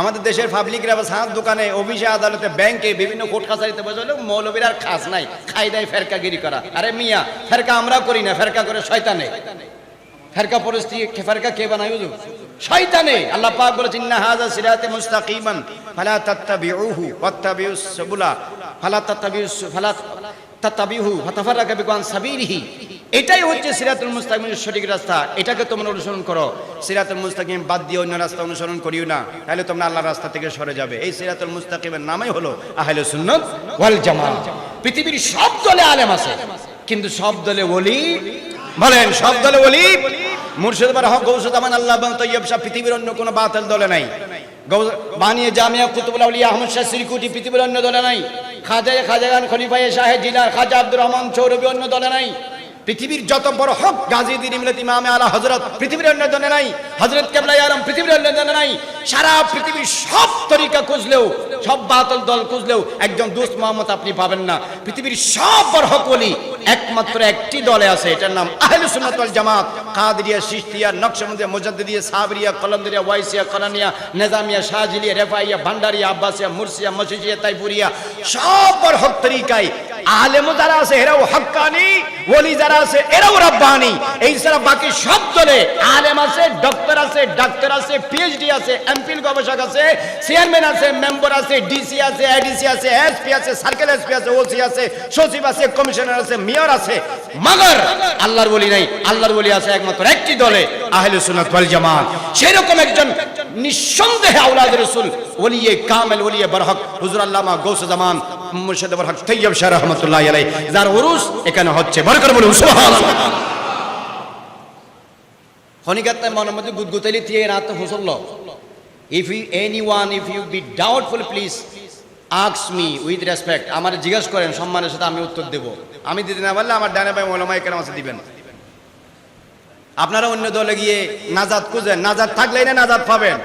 S1: আমাদের দেশের পাবলিকরা সাত দোকানে, অফিসে, আদালতে, ব্যাংকে, বিভিন্ন কোর্ট কাছারিতে বসে হলো মৌলবীর আর খাস নাই, খাই দেয় ফেরকাগিরি করা। আরে মিয়া, ফেরকা আমরা করি না, ফেরকা করে শয়তানে। ফেরকা পরিস্থিতি ফেরকা কে বানায়? হুজুর শয়তানে। আল্লাহ পাক বলেছেন ইন্না হাযা সিরাতে মুস্তাকিমান ফালা তাত্তাবিউহু ওয়াত্তাবিউস সাবুলা ফালা তাত্তাবিউহু ফাতাফাররাকা বিকুম আন সাবিলিহি। এটাই হচ্ছে সিরাতুল মুস্তাকিমের সঠিক রাস্তা, এটাকে তোমরা অনুসরণ করো। সিরাতুল মুস্তাকিম বাদ দিয়ে অন্য রাস্তা অনুসরণ করিও না, তাহলে তোমরা আল্লাহর রাস্তা থেকে সরে যাবে। এই সিরাতুল মুস্তাকিমের নামই হলো আহলে সুন্নাত ওয়াল জামাত। পৃথিবীর সব দলে আলেম আছে, কিন্তু সব দলে ওলি, বলেন সব দলে ওলি? মুর্শিদ হক গৌস জামান আল্লাহ তৈয়ব শাহ পৃথিবীর অন্য কোনো বাতিল দলে নাই। বানিয়ে জামিয়া কুতুবুল আউলিয়া আহমদ শাহ সিরকুটি পৃথিবীর অন্য দলে নাই। খাজাগান খলিফায়ে শাহে জিলার খাজা আব্দুর রহমান চৌরবি অন্য দলে নাই। পৃথিবীর যত বড় হক গাজী দিন মিলাত ইমামে আলা হযরত পৃথিবীর অন্য দলে নাই। হযরত কেবলা আলম পৃথিবীর অন্য দলে নাই। সারা পৃথিবীর সব তরিকা খুঁজলেও, সব বাতিল দল খুঁজলেও একজন দোস্ত মোহাম্মদ আপনি পাবেন না। পৃথিবীর সব বড় হক ওলি একমাত্র একটি দলে আছে, এটার নাম আহলে সুন্নাত ওয়াল জামাত। কাদেরিয়া, চিশতিয়া, নকশবন্দিয়া, মুজাদ্দিদিয়া, সাবরিয়া, কলমদরিয়া, ওয়াইসিয়া, করানিয়া, নিজামিয়া, শাহজিলিয়া, রেফাইয়া, ভান্ডারিয়া, আব্বাসিয়া, মুরসিয়া, মসজিদিয়া, তাইপুরিয়া, সব বড় হক তরিকায় আলেম যারা আছে এরাও হক্কানি, ওলি যারা আছে এরাও রাব্বানি। এই ছাড়া বাকি সব দলে আলেম আছে, ডক্টর আছে, ডাক্তার আছে, পিএইচডি আছে, এমপিল গবেষক আছে, চেয়ারম্যান আছে, মেম্বার আছে, ডিসি আছে, এডিসি আছে, এসপি আছে, সার্কেল এসপি আছে, ওসি আছে, সচিব আছে, কমিশনার আছে, মেয়র আছে, মাগার আল্লাহর ওলি নাই। আল্লাহর ওলি আছে একমাত্র একটি দলে, আহলে সুন্নাত ওয়াল জামাত। সেরকম একজন নিঃসন্দেহে আওলাদ রাসূল, ওলিয়ে কামেল, ওলিয়ে বরহক হুজুর আল্লামা গৌস জামান মুর্শিদ বরহক তৈয়ব শাহ রাহমাতুল্লাহি আলাইহি, যার উরুস এখানে হচ্ছে। বরকত বলুন সুবহানাল্লাহ। খনিকাতে মনের মধ্যে গুদগুতাইলি দিয়ে রাত ফসল। If you be doubtful, please ask me with respect. আমার জিজ্ঞাসা করেন, সম্মানের সাথে আমি উত্তর দেব। আমি দিতে না পারলে আমার ডানে ভাই ওলামায়ে কেরাম আছে, দিবেন। আপনারা অন্য দলে গিয়ে নাজাত খুঁজেন, নাজাত থাকলেই না নাজাত পাবেন।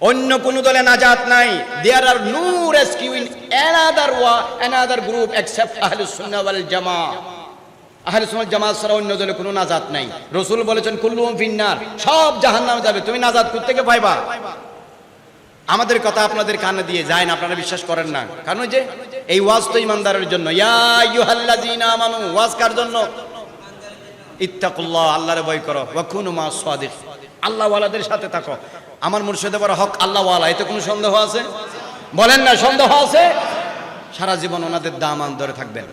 S1: অন্য কোন দলে নাজাত নাই। There are no rescue in another group except আহলুস সুন্নাহ ওয়াল জামাত। আহলে সুন্নাত জামাত ছাড়া অন্য দলে কোনো নাজাত নাই। রাসূল বলেছেন কুল্লুহুম ফিন্নার, সব জাহান্নামে যাবে, তুমি নাজাত কোথা থেকে পাইবা? আমাদের কথা আপনাদের কানে দিয়ে যায় না, আপনারা বিশ্বাস করেন না। কারণ যে এই ওয়াজ তো ইমানদারের জন্য। ইয়া আইয়ুহাল্লাযীনা আমানু, ওয়াজ কার জন্য? ইত্তাকুল্লাহ, আল্লাহরে ভয় করো, ওয়া কুনু মা'আস সাদিক, আল্লাহ ওয়ালাদের সাথে থাকো। আমার মুর্শিদে বড় হক আল্লাহ ওয়ালা, এতে কোনো সন্দেহ আছে? বলেন না সন্দেহ আছে? সারা জীবন ওনাদের দামান ধরে থাকবেন।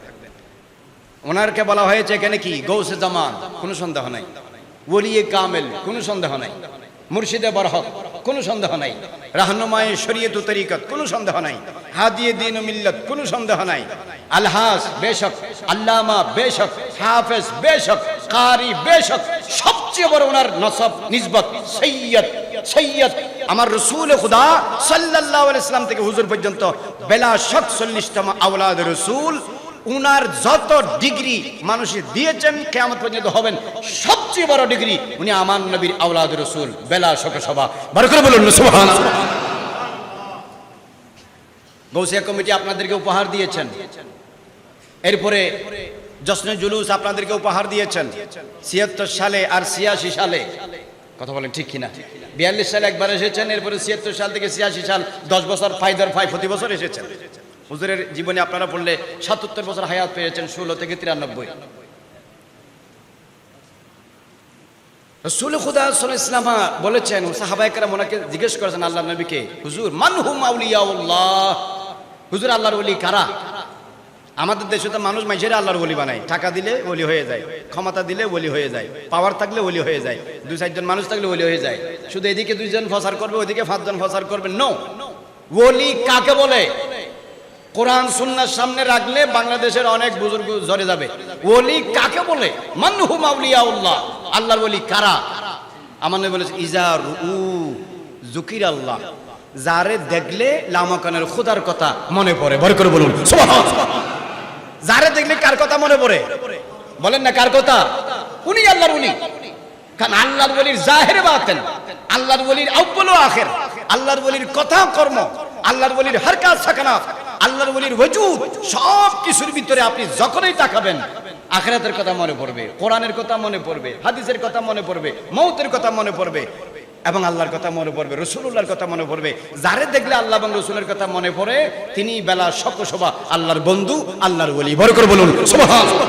S1: ওনারকে বলা হয়েছে এখানে কি গৌসে জামান, কোনো সন্দেহ নাই। ওলিয়ে কামেল, কোনো সন্দেহ নাই। মুর্শিদে বরহক, কোনো সন্দেহ নাই। রাহনুমায়ে শরীয়ত ও তরিকত, কোনো সন্দেহ নাই। হাদিয়ে দ্বীন ও মিল্লাত, কোনো সন্দেহ নাই। আলহাস বেশক, আল্লামা বেশক, হাফেজ বেশক, কারি বেশক, সবচেয়ে বড় ওনার নসব নিসবত সৈয়দ। সৈয়দ আমার রাসূল খুদা সাল্লাল্লাহু আলাইহি ওয়াসাল্লাম থেকে হুজুর পর্যন্ত বেলা শক 40তম আওলাদ রাসূল। উনার যত ডিগ্রি মানুষে দিয়েছেন কিয়ামত পর্যন্ত হবেন, সবচেয়ে বড় ডিগ্রি উনি আমার নবীর আওলাদ রাসূল, বেলা শক সভা। বরকত বলুন সুবহানাল্লাহ। গৌসিয়া কমিটি আপনাদেরকে উপহার দিয়েছেন, এরপরে জশ্নে জুলুস আপনাদেরকে উপহার দিয়েছেন ৭৬ সালে আর ৮৬ সালে। কথা বলেন ঠিক কিনা? ৪২ সালে একবার এসেছেন, এরপরে ৭৬ সাল থেকে ৮৬ সাল ১০ বছর ফায়দার ফাই প্রতি বছর এসেছেন। হুজুরের জীবনে আপনারা পড়লে ৭৭ বছর হায়াত পেয়েছেন, ১৬ থেকে ৯৩। রাসূল খুদা সাল্লাল্লাহু আলাইহি ওয়াসাল্লাম বলেছেন, সাহাবায়ে কেরাম ওনাকে জিজ্ঞেস করেছেন আল্লাহর নবীকে, হুজুর মান হুম আউলিয়াউল্লাহ, হুজুর আল্লাহর ওলি কারা? আমাদের দেশে তো মানুষ মাইজেরা আল্লাহর ওলি বানায়, টাকা দিলে ওলি হয়ে যায়, ক্ষমতা দিলে ওলি হয়ে যায়, পাওয়ার থাকলে ওলি হয়ে যায়, ২-৪ জন মানুষ থাকলে ওলি হয়ে যায়। শুধু এদিকে 2 জন ফসার করবে, ওইদিকে 5 জন ফসার করবে। নো, ওলি কাকে বলে? কোরআন সুন্নাহর সামনে রাখলে বাংলাদেশের অনেক বুজুর্গ ঝরে যাবে। ওলি কাকে বলে? মান হুম আউলিয়াউল্লাহ, আল্লাহর ওলি কারা? আমার নবী বলেছে ইজা রু যুকির আল্লাহ, যারে দেখলে লামাকানের খোদার কথা মনে পড়ে। বরকত বলুন সুবহানাল্লাহ। যারে দেখলে কার কথা মনে পড়ে? বলেন না কার কথা? উনি আল্লাহর ওলি। কারণ আল্লাহর ওলির জাহির বাতিন, আল্লাহর ওলির আউয়াল ও আখির, আল্লাহর ওলির কথা কর্ম, আল্লাহর ওলির হরকাত সাকানাত, আল্লাহর ওলির ওজুদ, সব কিছুর ভিতরে আপনি যখনই তাকাবেন আখিরাতের কথা মনে পড়বে, কোরআনের কথা মনে পড়বে, হাদিসের কথা মনে পড়বে, মৌতের কথা মনে পড়বে। এবং আল্লাহর কথা মনে পড়বে, রসুলুল্লাহর কথা মনে পড়বে। যারে দেখলে আল্লাহ এবং রসুলের কথা মনে পড়ে তিনি বেলা শোভা আল্লাহর বন্ধু, আল্লাহর ওলি। বড় করে বলুন সুবহানাল্লাহ।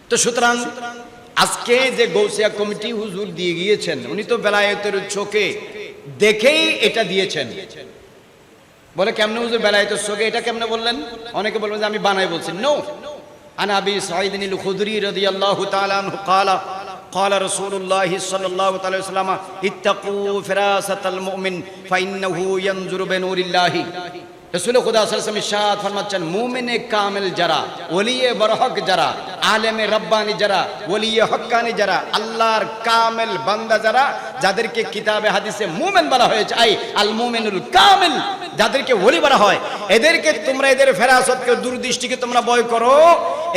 S1: তো সুতরাং আজকে যে গৌসিয়া কমিটি হুজুর দিয়ে গিয়েছেন, উনি তো বেলায়েতের চোখে দেখেই এটা দিয়েছেন। বলে কেমনে হুজুর বেলায়েতের চোখে এটা কেমনে বললেন? অনেকে বলবেন যে আমি বানাই বলছি। নো, আনা আবি সাঈদ আল খুদরি রাদিয়াল্লাহু তাআলা আনহু ক্বালা قال رسول الله صلى الله عليه وسلم اتقوا فراسة المؤمن فإنه ينظر بنور الله। রাসূল খুদা সাল্লাল্লাহু আলাইহি ওয়াসাল্লাম ইরশাদ ফরমাচ্ছেন, মুমিনে কামিল যারা, ওলিয়ে বরহক যারা, আলেমে রব্বানি যারা, ওলিয়ে হক্কানি যারা, আল্লাহর কামিল বান্দা যারা, যাদেরকে কিতাবে হাদিসে মুমিন বলা হয়েছে, আই আল মুমিনুল কামিল, যাদেরকে ওলি বলা হয়, এদেরকে তোমরা এদের ফেরাসতকে, দূরদৃষ্টিকে তোমরা ভয় করো।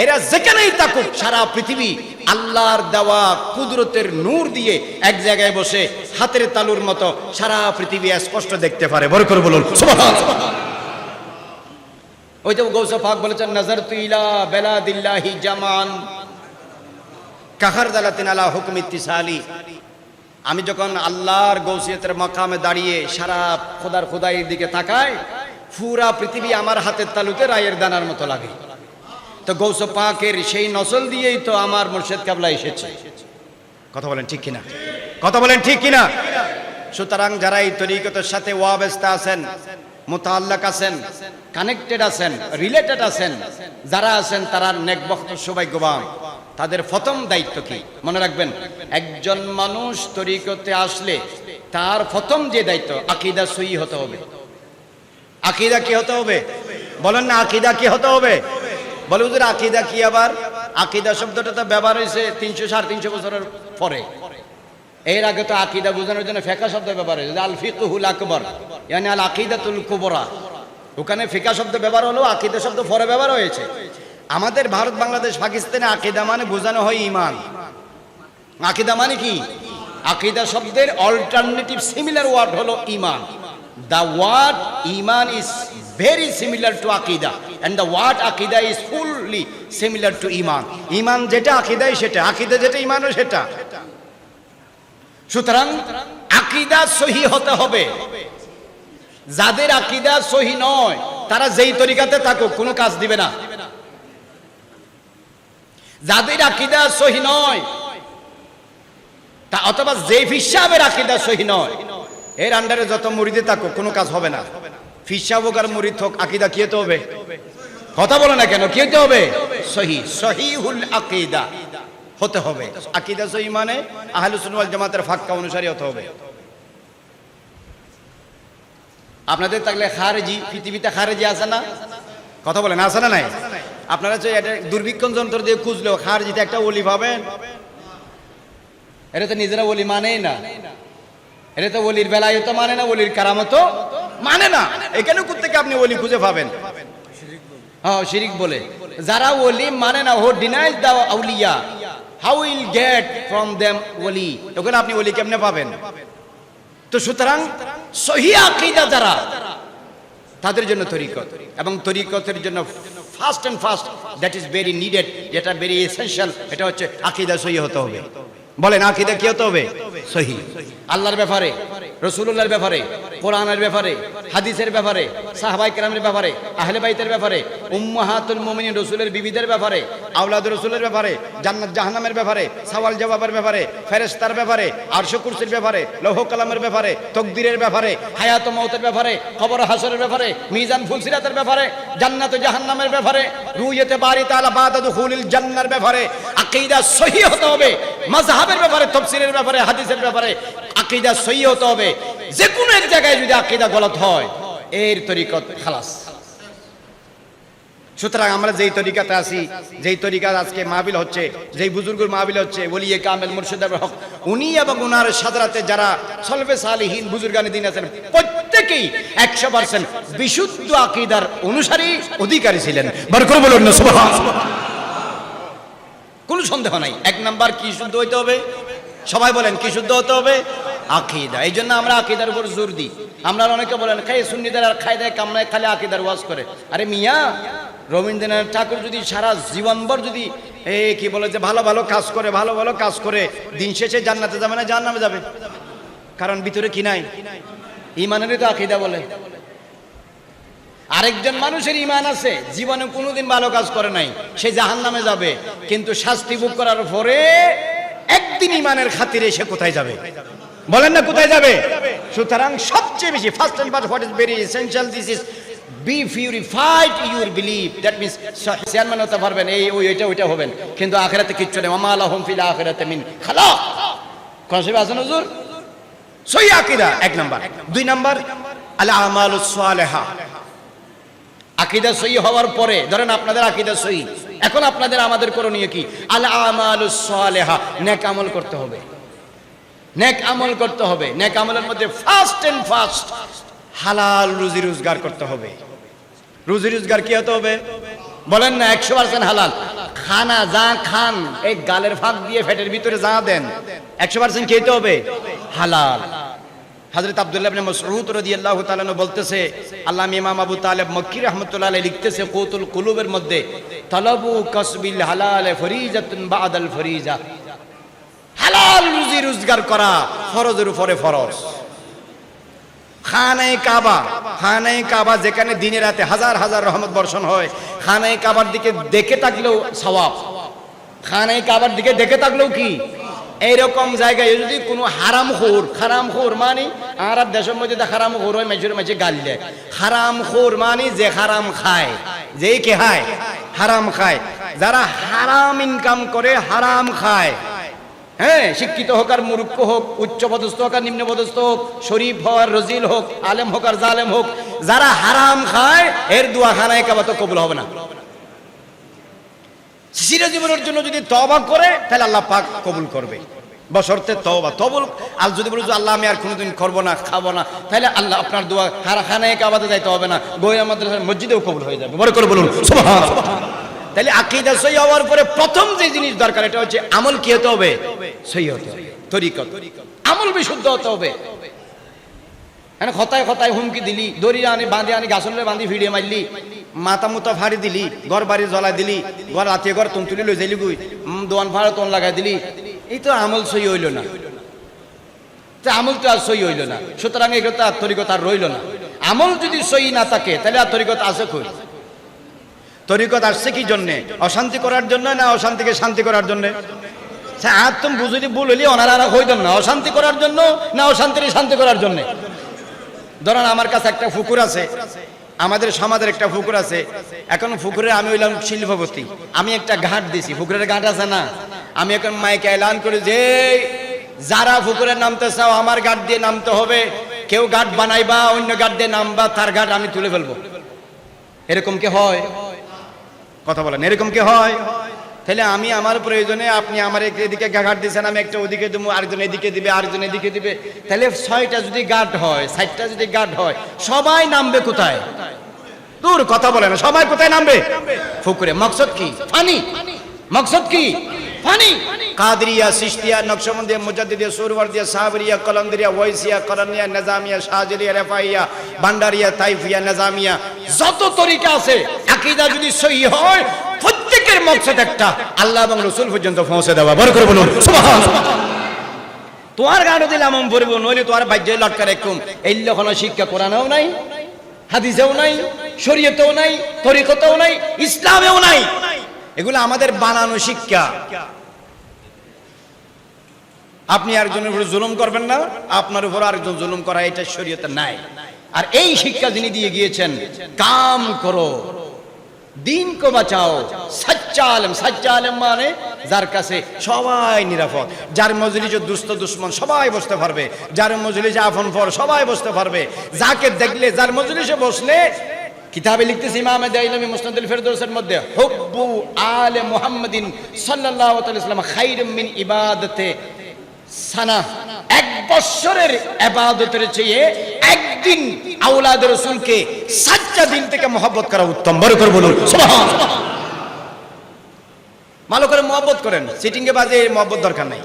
S1: এরা যেখানেই থাকুক সারা পৃথিবী আল্লাহর দেওয়া কুদরতের নূর দিয়ে এক জায়গায় বসে হাতের তালুর মতো সারা পৃথিবী স্পষ্ট দেখতে পারে। বড় করে বলুন সুবহানাল্লাহ। ওই যে গৌসে পাক বলেছেন, নাযারতু ইলা বেলাদিল্লাহি জামান কাহার দালাতিন আলা হুকম ইত্তিসালি। আমি যখন আল্লাহর গৌসিয়তের মাকামে দাঁড়িয়ে সারা খোদার খোদাইয়ের দিকে তাকাই, পুরা পৃথিবী আমার হাতের তালুতে রায়ের দানার মতো লাগে। তো গৌসে পাকের সেই নসল দিয়েই তো আমার মুর্শিদ কেবলা এসেছে। কথা বলেন ঠিক কিনা? কথা বলেন ঠিক কিনা? সুতরাং যারা এই তরিকতের সাথে ওয়াবেস্তা আছেন, মুতাআল্লাক আছেন, কানেক্টেড আছেন, রিলেটেড আছেন, যারা আছেন তারা নেকবখত সৌভাগ্যবান। তাদের প্রথম দায়িত্ব কি মনে রাখবেন? একজন মানুষ তরিকতে আসলে তার প্রথম যে দায়িত্ব, আকীদা সহি হতে হবে। আকীদা কি হতে হবে? বলেন না, আকীদা কি হতে হবে? বলে হুজুর আকীদা কি আবার? আকীদা শব্দটা তো ব্যবহার হয়েছে 300-350 বছরের পরে। এর আগে তো আকীদা বোঝানোর জন্য ফিকহ শব্দ ব্যবহার হয়েছে, আল ফিকহুল আকবার, ইয়ানি আল আকীদাতুল কুবরা। ওখানে ফিকহ শব্দ ব্যবহার হলো, আকীদা শব্দ পরে ব্যবহার হয়েছে। আমাদের ভারত, বাংলাদেশ, পাকিস্তানে আকীদা মানে বোঝানো হয় ঈমান। আকীদা মানে কি? আকীদা শব্দের অল্টারনেটিভ সিমিলার ওয়ার্ড হলো ঈমান। The word iman is very similar to akida and the word akida is fully similar to iman. Iman যেটা আকীদাই সেটা, আকীদা যেটা ঈমানও সেটা। সুতরাং আকীদা সহি হতে হবে। যাদের আকীদা সহি নয় তারা যেই তরিকাতে থাকুক কোনো কাজ দিবে না। যাদের আকীদা সহি নয় তা, অথবা যে ফিসাবের আকীদা সহি নয়, এর আন্ডারে যত মুরিদে থাকুক কোনো কাজ হবে না। ফিসাব হোক আর মুরিদ হোক, আকীদা কি হতে হবে? কথা বলে না কেন? কি হতে হবে? সহি, সহিহুল আকীদা হতে হবে। আকীদা সহি মানে আহলুস সুন্নাহ ওয়াল জামাতের ফাক্কা অনুসারী হতে হবে। আপনাদের থাকলে খারেজি, পৃথিবীতে খারেজি আছে না? কথা বলেন, আছে না নাই? আপনারা তো এটা দুর্বীক্ষণ যন্ত্র দিয়ে খুঁজলেও খারেজিতে একটা ওলি পাবেন? এটা তো নিজেরা ওলি মানেই না। এটা তো ওলির বেলায়ত মানে না, ওলির কারামত মানে না। এখানে কোত্থেকে আপনি ওলি খুঁজে পাবেন? হ্যাঁ, শিরিক বলে। যারা ওলি মানে না, হু ডিনাইজ দ্য আউলিয়া, how will get from them ওলি? ওখানে আপনি ওলি কেমনে পাবেন? তো সুতরাং সহি আকীদা যারা, তাদের জন্য তরিকত, এবং তরিকতের জন্য first and first that is very needed, যেটা ভেরি এসেনশিয়াল, এটা হচ্ছে আকীদা সহি হতে হবে। বলেন আকীদা কি হতে হবে? সহি। আল্লাহর ব্যাপারে, রাসূলুল্লাহর ব্যাপারে, কোরআনের ব্যাপারে, হাদিসের ব্যাপারে, সাহাবায়ে কেরামের ব্যাপারে, আহলে বাইতের ব্যাপারে, উম্মাহাতুল মুমিনিন রাসূলের বিবিদের ব্যাপারে, আওলাদ রাসূলের ব্যাপারে, জান্নাত জাহান্নামের ব্যাপারে, সওয়াল জবাবের ব্যাপারে, ফেরেশতার ব্যাপারে, আরশ কুরসির ব্যাপারে, লৌহ কলমের ব্যাপারে, তাকদীরের ব্যাপারে, হায়াত ও মওতের ব্যাপারে, কবর হাসরের ব্যাপারে, মিজান ফুলসিরাতের ব্যাপারে, জান্নাত ও জাহান্নামের ব্যাপারে, রুইয়াতে বারি তাআলা বাদা দুখুলিল জান্নার ব্যাপারে আকীদা সহি হতে হবে। মাযহাবের ব্যাপারে, তাফসীরের ব্যাপারে, হাদিসের ব্যাপারে আকীদা সহি হতে হবে। যে কোনো এক জায়গায় যদি আকীদা গলত হয়, এর তরিকত খালাস। সুতরাং আমরা যেই তরিকাতে আছি, যেই তরিকার আজকে মাহফিল হচ্ছে, যেই বুজুর্গের মাহফিল হচ্ছে, ওলিয়ে কামেল মুর্শিদের হক, উনি এবং উনার সাদরাতে যারা সলফে সালিহিন বুজুর্গানে দিন আছেন, প্রত্যেকেই 100% বিশুদ্ধ আকীদার অনুসারী, অধিকারী ছিলেন। বরকত বলুন না সুবহানাল্লাহ। কোনো সন্দেহ নাই। এক নাম্বার কি শুদ্ধ হইতে হবে? সবাই বলেন কি শুদ্ধ হতে হবে? আকীদা। এই জন্য আমরা আকীদার উপর জোর দিই। আমরা অনেকে বলেন খাই সুন্নিদের আর খায়দায় কামনায় খালি আকীদার ওয়াজ করে। আরে মিয়া, রবীন্দ্রনাথ ঠাকুর যদি সারা জীবনভর যদি কি বলে যে ভালো ভালো কাজ করে, ভালো ভালো কাজ করে, দিন শেষে জান্নাতে যাবে না জাহান্নামে যাবে? কারণ ভিতরে কি নাই? ইমানেরই তো আকীদা বলে। আরেকজন মানুষের ইমান আছে, জীবনে কোনোদিন ভালো কাজ করে নাই, সে জাহান্নামে যাবে, কিন্তু শাস্তি ভোগ করার পরে একদিন ইমানের খাতিরে সে কোথায় যাবে? বলেন না কোথায় যাবে? সুতরাং সবচেয়ে বেশি first and first, what is very essential, this is be purified your belief. That means chairman হতে পারবেন, এই ওইটা হবেন, কিন্তু আখিরাতে কিচ্ছু নেই। ওমা লাহুম ফিল আখিরাতি মিন খালাক। কোন শরীফ আছে হুজুর? সহিহ আকীদা এক নাম্বার। দুই নাম্বার আল আমালুস সালিহা। আকীদা সহিহ হওয়ার পরে ধরেন আপনাদের আকীদা সহিহ, এখন আপনাদের আমাদের করণীয় কি? আল আমালুস সালিহা, নেক আমল করতে হবে। নেক আমল করতে হবে। নেক আমলের মধ্যে ফার্স্ট এন্ড ফার্স্ট হালাল রুজি রোজগার করতে হবে। রুজি রোজগার কি হতে হবে? বলেন না 100% হালাল। খানা যা খান, এই গালের ফাঁক দিয়ে পেটের ভিতরে যা দেন, 100% খেতে হবে হালাল। হযরত আব্দুল্লাহ ইবনে মাসউদ রাদিয়াল্লাহু তাআলা বলতেছে, আল্লামা ইমাম আবু তালেব মক্কি রাহমাতুল্লাহ আলাইহি লিখতেছে কুতুল কুলুবের মধ্যে, তালাবু কাসবিল হালাল ফরিজাতুন বাদাল ফরিজা। হালাল রুজি রোজগার করা ফরজের উপরে ফরজ। খানায়ে কাবা, খানায়ে কাবা যেখানে দিনে রাতে হাজার হাজার রহমত বর্ষণ হয়, খানায়ে কাবার দিকে দেখে থাকলেও সওয়াব। খানায়ে কাবার দিকে দেখে থাকলেও কি? এইরকম জায়গায় যদি কোনো হারামখোর মানে আর দেশের মধ্যে হারামখোর হয়, মেজে গাল দেয়। হারামখোর মানে যে হারাম খায়, যেই কে খায় হারাম খায়, যারা হারাম ইনকাম করে হারাম খায়, হ্যাঁ, শিক্ষিত হোক আর মূর্খ হোক, উচ্চ পদস্থ হোক আর নিম্ন পদস্থ হোক, শরীফ হোক আর রজিল হোক, আলেম হোক আর জালেম হোক, যারা হারাম খায় এর দোয়া খানায়ে কাবা তো কবুল হবে না। চিরজীবনের জন্য যদি তওবা করে তাহলে আল্লাহ পাক কবুল করবে, বশর্তে তওবা। আর যদি বলো আল্লাহ আমি আর কোনোদিন করবো না, খাবো না, তাহলে আল্লাহ আপনার দোয়া খানায়ে কাবাতে যাইতে হবে না, গোয়া মাদ্রাসার মসজিদেও কবুল হয়ে যাবে। বড় করে বলুন সুবহানাল্লাহ। তাহলে আকীদা সহিহ হওয়ার পরে প্রথম যে জিনিস দরকার এটা হচ্ছে আমল কি হতে হবে? সহিহ হতে হবে। তরিকত, আমল বিশুদ্ধ হতে হবে। খতায় খতায় হুমকি দিলি, দড়ি আনি বাঁধে আনি গাছলে বাঁধি ভিড়িয়ে মারলি, মাথা মুতা ফাড়ি দিলি, ঘর বাড়ি জ্বলাই দিলি, ঘর রাতিয়ে ঘর তুলি লই যাইলি গুই, দোয়ান ফাড়া তোন লাগাই দিলি, এই তো আমল সহিহ হইল না। আমল তো আর সহিহ হইল না। সুতরাং এগুলো তো আর তরিকত আর রইল না। আমল যদি সহিহ না থাকে তাহলে আর তরিকত আছে কই? তরিকত আসছে কি জন্যে? অশান্তি করার জন্য না অশান্তিকে শান্তি করার জন্য? আর তুমি বুঝলি ভুল হইলি ওনারা হইতেন না, অশান্তি করার জন্য না অশান্তির শান্তি করার জন্য? ধরেন আমার কাছে একটা পুকুর আছে, আমাদের সমাজের একটা পুকুর আছে, এখন পুকুরে আমি হইলাম শিল্পপতি, আমি একটা ঘাট দিছি, পুকুরের ঘাট আছে না, আমি এখন মাইকে এলান করি যে যারা পুকুরে নামতে চাও আমার ঘাট দিয়ে নামতে হবে, কেউ ঘাট বানাইবা অন্য ঘাট দিয়ে নামবা, তার ঘাট আমি তুলে ফেলবো। এরকম কি হয়? কথা বলেন, এরকম কি হয়? তাহলে আমি আমার প্রয়োজনে, আপনি আমার এদিকে ঘাট দিচ্ছেন, আমি একটা ওদিকে দেবো, আরেকজন এদিকে দিবে, আরেকজন এদিকে দিবে, তাহলে 6টা যদি ঘাট হয়, 7টা যদি ঘাট হয়, সবাই নামবে কোথায়? দূর কথা বলে না, সবাই কোথায় নামবে? পুকুরে। মকসদ কি? পানি। মকসদ কি? পানি। কাদরিয়া, চিশতিয়া, নকশবন্দিয়া, মুজাদ্দিদিয়া, সুরওয়ার্দিয়া, সাহাবিরিয়া, কলমদিয়া, ওয়াইসিয়া, করনিয়া, নিজামিয়া, শাহজিলিয়া, রেফাইয়া, ভান্ডারিয়া, তাইফিয়া, নিজামিয়া, যত তরিকা আছে, আকীদা যদি সহিহ হয় প্রত্যেকের মকসদ একটা, আল্লাহ এবং রাসূল পর্যন্ত পৌঁছে দেওয়া। বড় করে বলুন সুবহানাল্লাহ। তোমার গাড়ি দিলাম আমি পড়ব, নইলে তোমার বাজ্যে লটকা রাখুম। এই লক্ষণ শিক্ষা কোরআনেও নাই, হাদিসেও নাই, শরীয়তেও নাই, তরিকতেও নাই, ইসলামেও নাই। এগুলো আমাদের বানানো শিক্ষা। আপনি একজনের উপর জুলুম করবেন না, আপনার উপর আরেকজন জুলুম করা এটা শরীয়তে নাই। আর এই শিক্ষা যিনি দিয়ে গিয়েছেন, কাম করো, দিন কো বাঁচাও, সাচ্চা আলেম। সাচ্চা আলেম মানে যার কাছে সবাই নিরাপদ, যার মজলিসে দুষ্ট দুশ্মন সবাই বসতে পারবে, যার মজলিসে আফন পর সবাই বসতে পারবে, যাকে দেখলে, যার মজলিসে বসলে, কিতাবে লিখতেছে ইমাম দাইলামি মুসনাদুল ফিরদৌসের মধ্যে, হুব্বু আলে মুহাম্মাদিন সাল্লাল্লাহু আলাইহি ওয়াসাল্লাম খায়রুম মিন ইবাদাতে সানা। 1 বছরের ইবাদতের চেয়ে একদিন আওলাদ রাসূলকে 7টা দিন থেকে মহব্বত করা উত্তম। বড় করে বলুন সুবহানাল্লাহ। ভালো করে মহব্বত করেন, সিটিংয়ে বাজে মহব্বত দরকার নাই।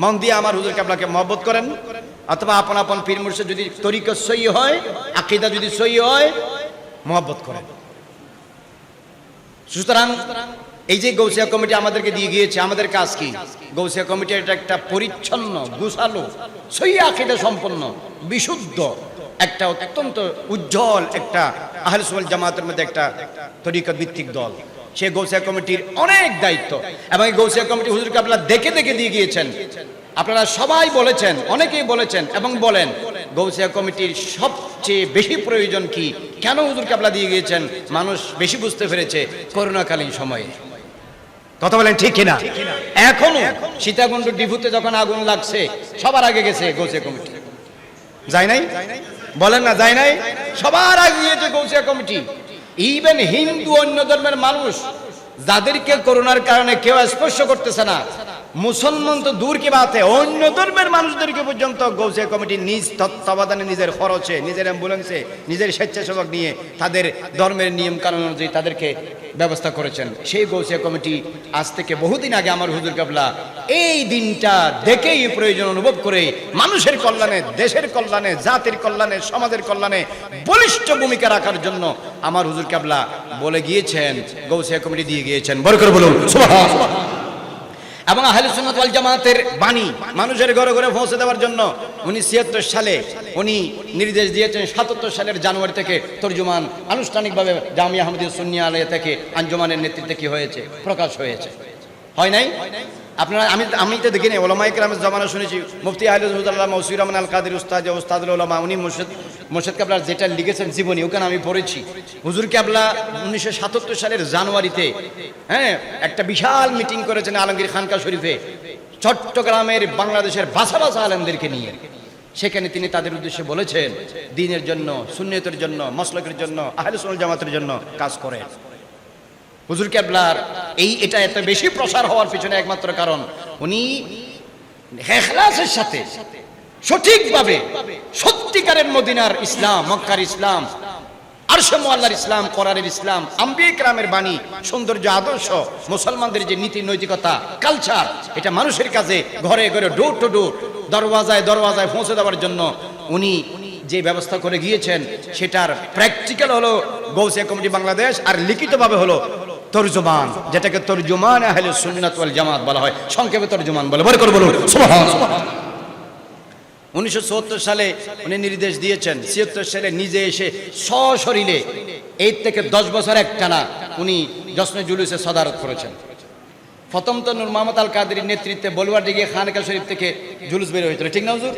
S1: মন দিয়ে আমার হুজুর কেবলাকে মহব্বত করেন, অথবা আপন আপন পীর মুর্শিদ যদি তরিকত সহিহ হয়, আকীদা যদি সহিহ হয়, মহব্বত করেন। সুতরাং এই যে গৌসিয়া কমিটি আমাদেরকে দিয়ে গিয়েছে, আমাদের কাজ কি? গৌসিয়া কমিটি এটা একটা পরিচ্ছন্ন, গুছালো, সহি আকীদা সম্পন্ন, বিশুদ্ধ একটা অত্যন্ত উজ্জ্বল একটা আহলে সুন্নাত জামাতের মধ্যে একটা তরিকত ভিত্তিক দল। সেই গৌসিয়া কমিটির অনেক দায়িত্ব, এবং এই গৌসিয়া কমিটি হুজুরকে আপনারা দেখে দেখে দিয়ে গিয়েছেন। আপনারা সবাই বলেছেন, অনেকেই বলেছেন এবং বলেন, গৌসিয়া কমিটির সবচেয়ে বেশি প্রয়োজন কি, কেন হুজুরকে আপনারা দিয়ে গিয়েছেন? মানুষ বেশি বুঝতে পেরেছে করোনাকালীন সময়ে। কথা বলেন ঠিক কিনা? এখনো সীতাকুণ্ড ডিপুতে যখন আগুন লাগছে, সবার আগে গেছে গৌসিয়া কমিটি, যায় নাই? বলেন না, যায় নাই? সবার আগে গিয়েছে গৌসিয়া কমিটি। ইভেন হিন্দু, অন্য ধর্মের মানুষ যাদেরকে করোনার কারণে কেউ স্পর্শ করতেছে না, মুসলমান তো দূর কি বাতে, অন্য ধর্মের মানুষদেরকে পর্যন্ত গৌসিয়া কমিটি নিজ তত্ত্বাবধানে, নিজের খরচে, নিজের অ্যাম্বুলেন্সে, নিজের স্বেচ্ছাসেবক নিয়ে তাদের ধর্মের নিয়ম কানুন অনুযায়ী তাদেরকে ব্যবস্থা করেছেন। সেই গৌসিয়া কমিটি আজ থেকে বহুদিন আগে আমার হুজুর কেবলা এই দিনটা দেখেই প্রয়োজন অনুভব করে মানুষের কল্যাণে, দেশের কল্যাণে, জাতির কল্যাণে, সমাজের কল্যাণে বলিষ্ঠ ভূমিকা রাখার জন্য আমার হুজুর কেবলা বলে গিয়েছেন, গৌসিয়া কমিটি দিয়ে গিয়েছেন। বড় করে বলুন সুবহানাল্লাহ। এবং আহলে সুন্নাত ওয়াল জামাতের বাণী মানুষের ঘরে ঘরে পৌঁছে দেওয়ার জন্য 1976 সালে উনি নির্দেশ দিয়েছেন। 77 সালের জানুয়ারি থেকে তরজুমান আনুষ্ঠানিকভাবে জামিয়া আহমদিয়া সুন্নিয়া আলিয়া থেকে আঞ্জুমানের নেতৃত্বে কি হয়েছে, প্রকাশ হয়েছে। হয় নাই? আপনারা আমি তো দেখিনি, ওলামায়ে কেরামের জমানা শুনেছি, মুফতি আহলে হুজুল্লাহ মৌসুর রহমান আল কাদের উস্তাদ, উস্তাদুল উলামা, উনি মুর্শিদ কেবলার যেটা লিখেছেন জীবনী, ওখানে আমি পড়েছি। হুজুর কেবলা 1977 সালের জানুয়ারিতে একটা বিশাল মিটিং করেছেন আলমগীর খানকা শরীফে, চট্টগ্রামের বাংলাদেশের ভাষা ভাষা আলেমদেরকে নিয়ে। সেখানে তিনি তাদের উদ্দেশ্যে বলেছেন, দ্বীনের জন্য, সুন্নিয়তের জন্য, মাসলাকের জন্য, আহলে সুন্নাত জামাতের জন্য কাজ করেন। হুজুর কেবলার এটা এত বেশি প্রসার হওয়ার পিছনে একমাত্র কারণ, উনি ইখলাসের সাথে সঠিকভাবে সত্যিকারের মদিনার ইসলাম, মক্কার ইসলাম, আরশে মুআল্লার ইসলাম, কোরআনের ইসলাম, আম্বিয়া কেরামের বাণী, সৌন্দর্য, আদর্শ, মুসলমানদের যে নীতি নৈতিকতা, কালচার, এটা মানুষের কাছে ঘরে ঘরে, ডোর টু ডোর, দরওয়াজায় দরওয়াজায় পৌঁছে দেওয়ার জন্য উনি যে ব্যবস্থা করে গিয়েছেন, সেটার প্র্যাকটিক্যাল হলো গৌসিয়া কমিটি বাংলাদেশ, আর লিখিতভাবে হলো তরজুমান, যেটাকে তরজুমান আহলে সুন্নাত ওয়াল জামাত বলা হয়, সংক্ষেপে তরজুমান বলে। বড় করে বলুন সুবহানাল্লাহ। 1974 সালে উনি নির্দেশ দিয়েছেন, 76 সালে নিজে এসে সশরীরে এই থেকে 10 বছর একটানা উনি জশ্নে জুলুসে সদারত করেছেন। প্রথম তো নূর মোহাম্মদ আল কাদেরীর নেতৃত্বে বলুয়ার্ডি গিয়ে খানকা শরীফ থেকে জুলুস বের হয়েছিল, ঠিক না হুজুর?